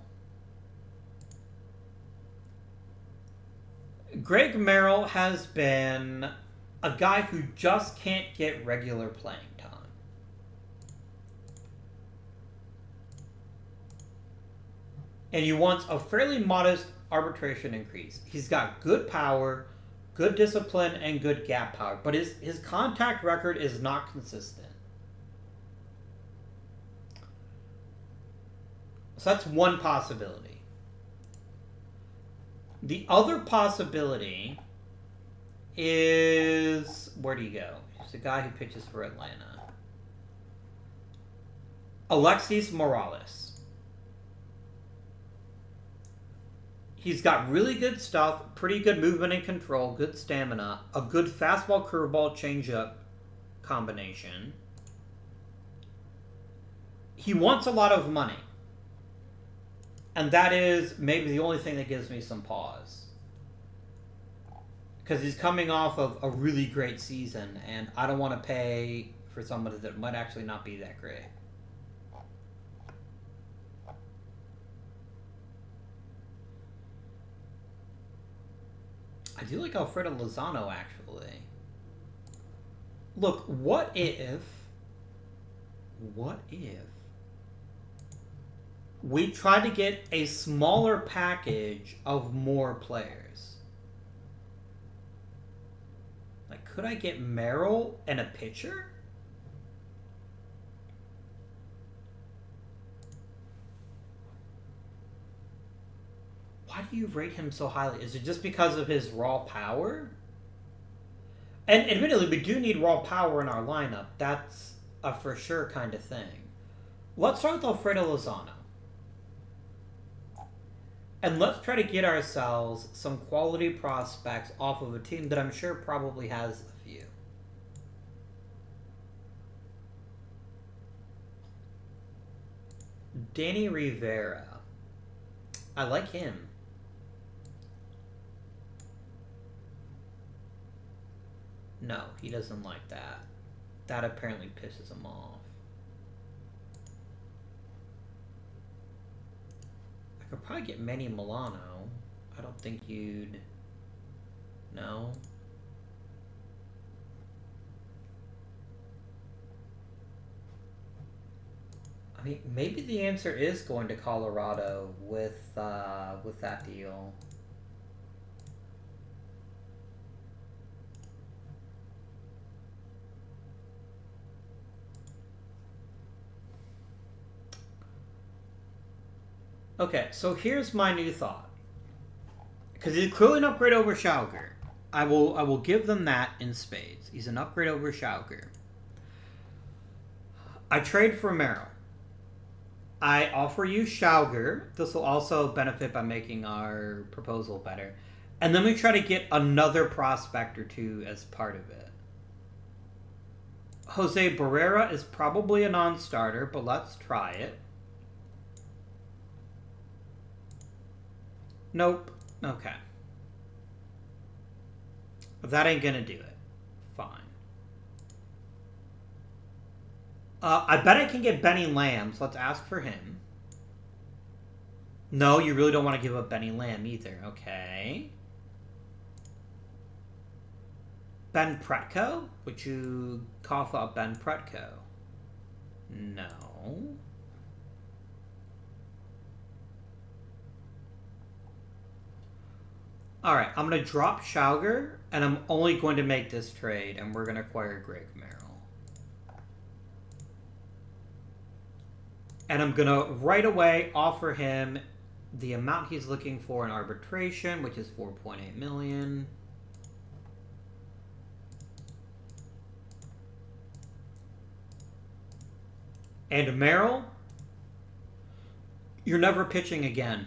A: Greg Merrill has been a guy who just can't get regular playing time. And he wants a fairly modest arbitration increase. He's got good power, good discipline, and good gap power. But his contact record is not consistent. So that's one possibility. The other possibility is... Where do you go? He's a guy who pitches for Atlanta. Alexis Morales. He's got really good stuff, pretty good movement and control, good stamina, a good fastball, curveball, changeup combination. He wants a lot of money. And that is maybe the only thing that gives me some pause. Because he's coming off of a really great season, and I don't want to pay for somebody that might actually not be that great. I do like Alfredo Lozano, actually. Look, what if we try to get a smaller package of more players? Like, could I get Merrill and a pitcher? Why do you rate him so highly? Is it just because of his raw power? And admittedly, we do need raw power in our lineup. That's a for sure kind of thing. Let's start with Alfredo Lozano. And let's try to get ourselves some quality prospects off of a team that I'm sure probably has a few. Danny Rivera. I like him. No, he doesn't like that. That apparently pisses him off. I could probably get Manny Milano. I don't think you'd... No? I mean, maybe the answer is going to Colorado with that deal. Okay, so here's my new thought. Because he's clearly an upgrade over Schauger. I will give them that in spades. He's an upgrade over Schauger. I trade for Merrill. I offer you Schauger. This will also benefit by making our proposal better. And then we try to get another prospect or two as part of it. Jose Barrera is probably a non-starter, but let's try it. Nope. Okay. That ain't gonna do it. Fine. I bet I can get Benny Lamb, so let's ask for him. No, you really don't want to give up Benny Lamb either. Okay. Ben Pretko? Would you cough up Ben Pretko? No. Alright, I'm going to drop Schauger, and I'm only going to make this trade, and we're going to acquire Greg Merrill. And I'm going to right away offer him the amount he's looking for in arbitration, which is $4.8 million. And Merrill, you're never pitching again.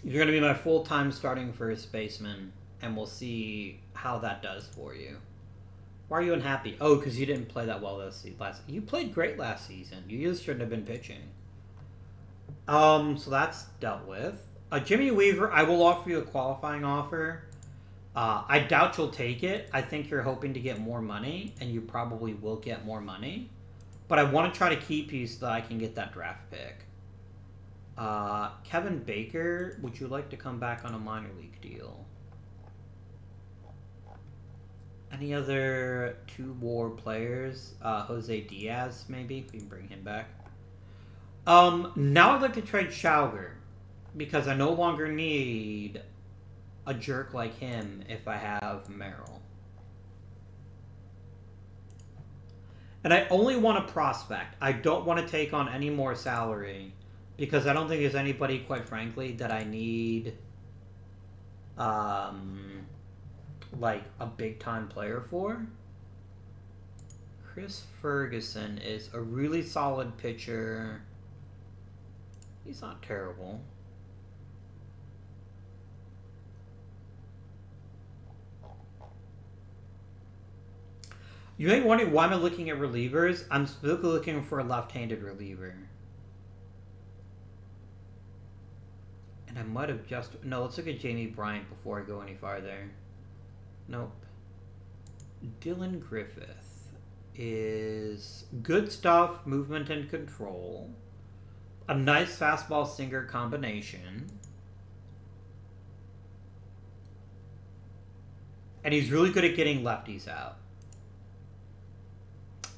A: You're going to be my full-time starting first baseman, and we'll see how that does for you. Why are you unhappy? Oh, because you didn't play that well last. You played great last season. You just shouldn't have been pitching. So that's dealt with. Jimmy Weaver, I will offer you a qualifying offer. I doubt you'll take it. I think you're hoping to get more money, and you probably will get more money. But I want to try to keep you so that I can get that draft pick. Kevin Baker, would you like to come back on a minor league deal? Any other two war players? Jose Diaz, maybe? We can bring him back. Now I'd like to trade Schauger, because I no longer need a jerk like him if I have Merrill. And I only want a prospect. I don't want to take on any more salary, because I don't think there's anybody, quite frankly, that I need like a big-time player for. Chris Ferguson is a really solid pitcher. He's not terrible. You may be wondering, why am I looking at relievers? I'm specifically looking for a left-handed reliever. And I might have just... No, let's look at Jamie Bryant before I go any farther. Nope. Dylan Griffith is good stuff, movement and control. A nice fastball sinker combination. And he's really good at getting lefties out.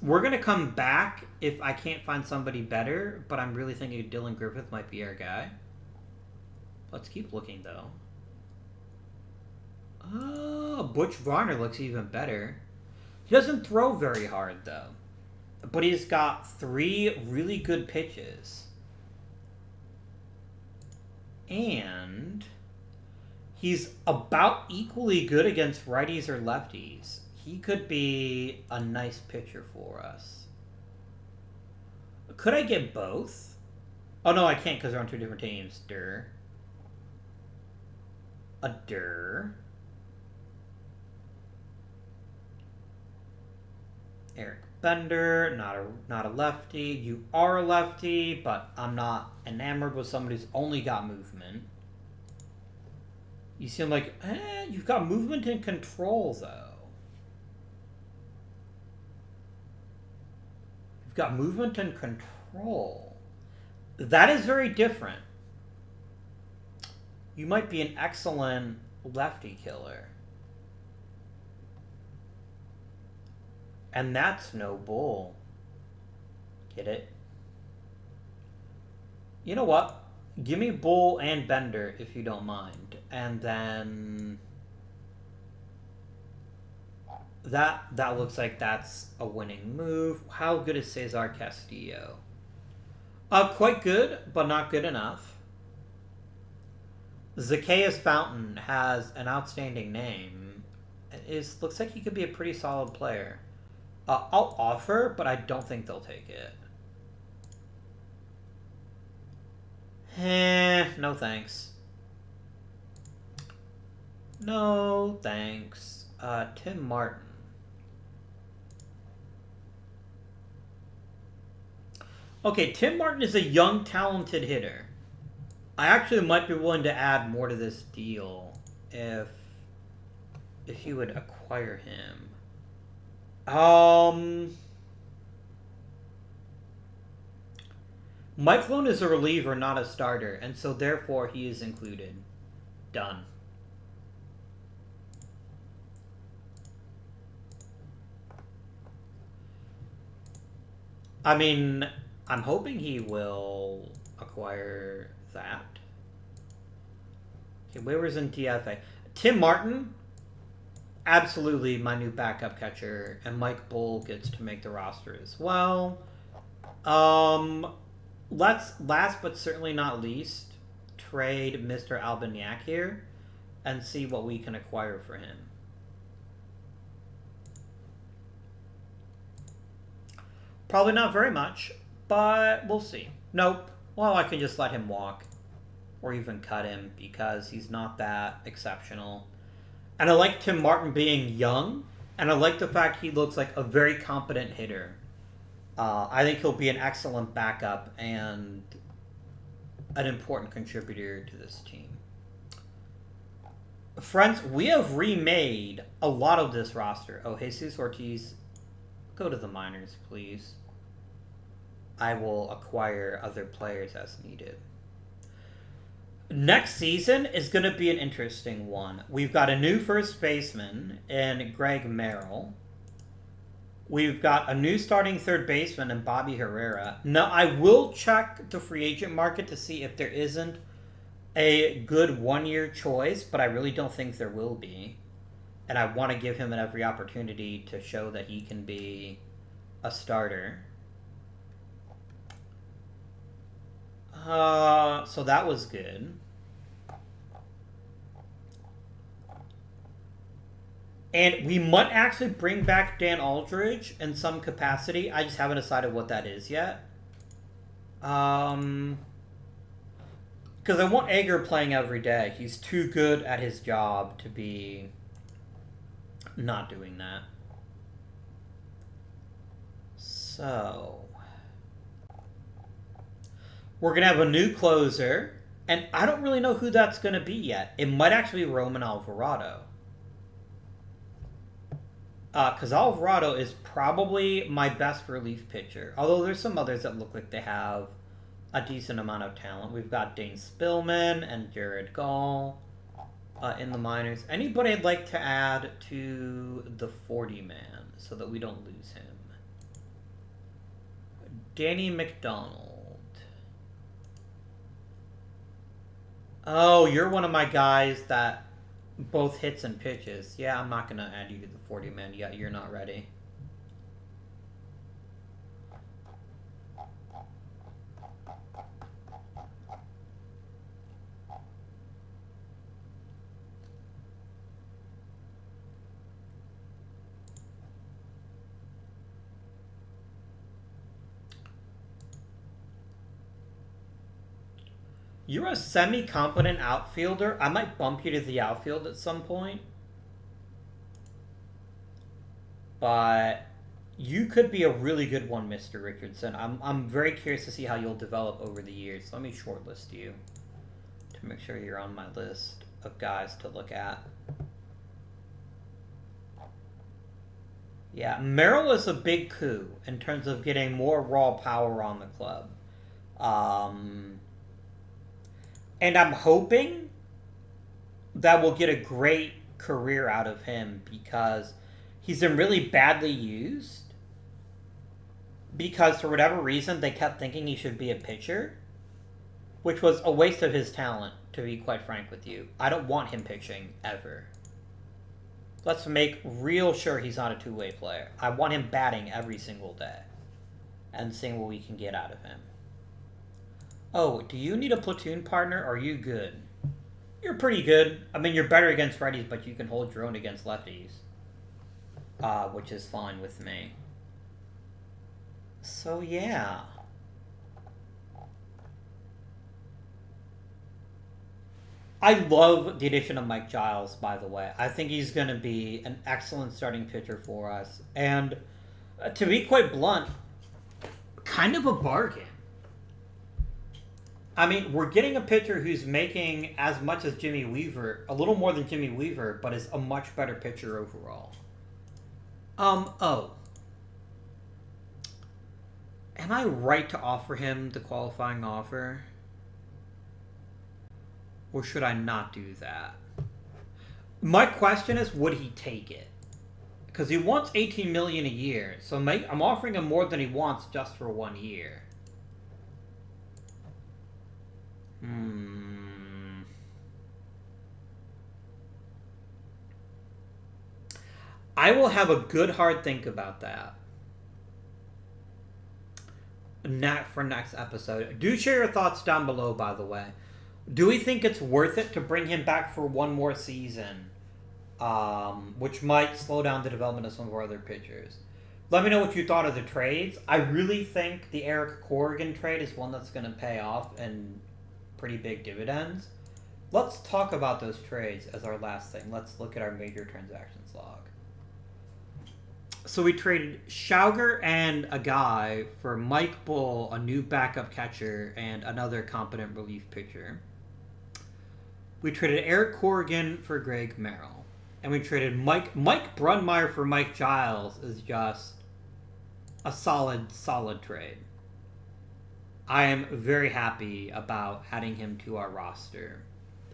A: We're going to come back if I can't find somebody better, but I'm really thinking Dylan Griffith might be our guy. Let's keep looking, though. Oh, Butch Varner looks even better. He doesn't throw very hard, though. But he's got 3 really good pitches. And he's about equally good against righties or lefties. He could be a nice pitcher for us. Could I get both? Oh, no, I can't because they're on two different teams. Durr. A Durr. Eric Bender, not a lefty. You are a lefty, but I'm not enamored with somebody who's only got movement. You seem like, you've got movement and control, though. You've got movement and control. That is very different. You might be an excellent lefty killer. And that's no bull. Get it? You know what? Give me Bull and Bender if you don't mind. And then that looks like that's a winning move. How good is Cesar Castillo? Quite good, but not good enough. Zacchaeus Fountain has an outstanding name. Looks like he could be a pretty solid player. I'll offer, but I don't think they'll take it. No thanks. No thanks. Tim Martin. Okay, Tim Martin is a young, talented hitter. I actually might be willing to add more to this deal if you would acquire him. Mcclelland is a reliever, not a starter, and so therefore he is included. Done. I mean, I'm hoping he will acquire that. Okay, waivers in DFA. Tim Martin, absolutely my new backup catcher, and Mike Bull gets to make the roster as well. Let's, last but certainly not least, trade Mr. Albaniac here and see what we can acquire for him. Probably not very much, but we'll see. Nope. Well, I can just let him walk or even cut him because he's not that exceptional. And I like Tim Martin being young, and I like the fact he looks like a very competent hitter. I think he'll be an excellent backup and an important contributor to this team. Friends, we have remade a lot of this roster. Oh, Jesus Ortiz, go to the minors, please. I will acquire other players as needed. Next season is going to be an interesting one. We've got a new first baseman in Greg Merrill. We've got a new starting third baseman in Bobby Herrera. Now, I will check the free agent market to see if there isn't a good one-year choice, but I really don't think there will be. And I want to give him every opportunity to show that he can be a starter. So that was good. And we might actually bring back Dan Aldridge in some capacity. I just haven't decided what that is yet. Because I want Ager playing every day. He's too good at his job to be not doing that. So we're going to have a new closer. And I don't really know who that's going to be yet. It might actually be Roman Alvarado. Because Alvarado is probably my best relief pitcher. Although there's some others that look like they have a decent amount of talent. We've got Dane Spillman and Jared Gall in the minors. Anybody I'd like to add to the 40-man so that we don't lose him? Danny McDonald. Oh, you're one of my guys that both hits and pitches. Yeah, I'm not going to add you to the 40-man yet. You're not ready. You're a semi-competent outfielder. I might bump you to the outfield at some point. But you could be a really good one, Mr. Richardson. I'm very curious to see how you'll develop over the years. Let me shortlist you to make sure you're on my list of guys to look at. Yeah, Merrill is a big coup in terms of getting more raw power on the club. And I'm hoping that we'll get a great career out of him because he's been really badly used. Because for whatever reason, they kept thinking he should be a pitcher, which was a waste of his talent, to be quite frank with you. I don't want him pitching ever. Let's make real sure he's not a two-way player. I want him batting every single day and seeing what we can get out of him. Oh, do you need a platoon partner? Or are you good? You're pretty good. I mean, you're better against righties, but you can hold your own against lefties. Which is fine with me. So, yeah. I love the addition of Mike Giles, by the way. I think he's going to be an excellent starting pitcher for us. And to be quite blunt, kind of a bargain. I mean, we're getting a pitcher who's making as much as Jimmy Weaver, a little more than Jimmy Weaver, but is a much better pitcher overall. Am I right to offer him the qualifying offer? Or should I not do that? My question is, would he take it? Because he wants $18 million a year, so I'm offering him more than he wants just for 1 year. I will have a good hard think about that for next episode. Do share your thoughts down below, by the way. Do we think it's worth it to bring him back for one more season? Which might slow down the development of some of our other pitchers. Let me know what you thought of the trades. I really think the Eric Corrigan trade is one that's going to pay off and pretty big dividends. Let's talk about those trades as our last thing. Let's look at our major transactions log. So we traded Schauger and a guy for Mike Bull, a new backup catcher, and another competent relief pitcher. We traded Eric Corrigan for Greg Merrill. And we traded Mike Brunmeyer for Mike Giles is just a solid trade. I am very happy about adding him to our roster,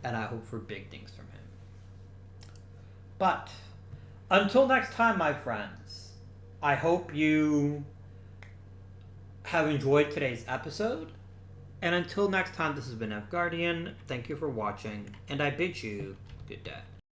A: and I hope for big things from him. But until next time, my friends, I hope you have enjoyed today's episode. And until next time, this has been F Guardian. Thank you for watching, and I bid you good day.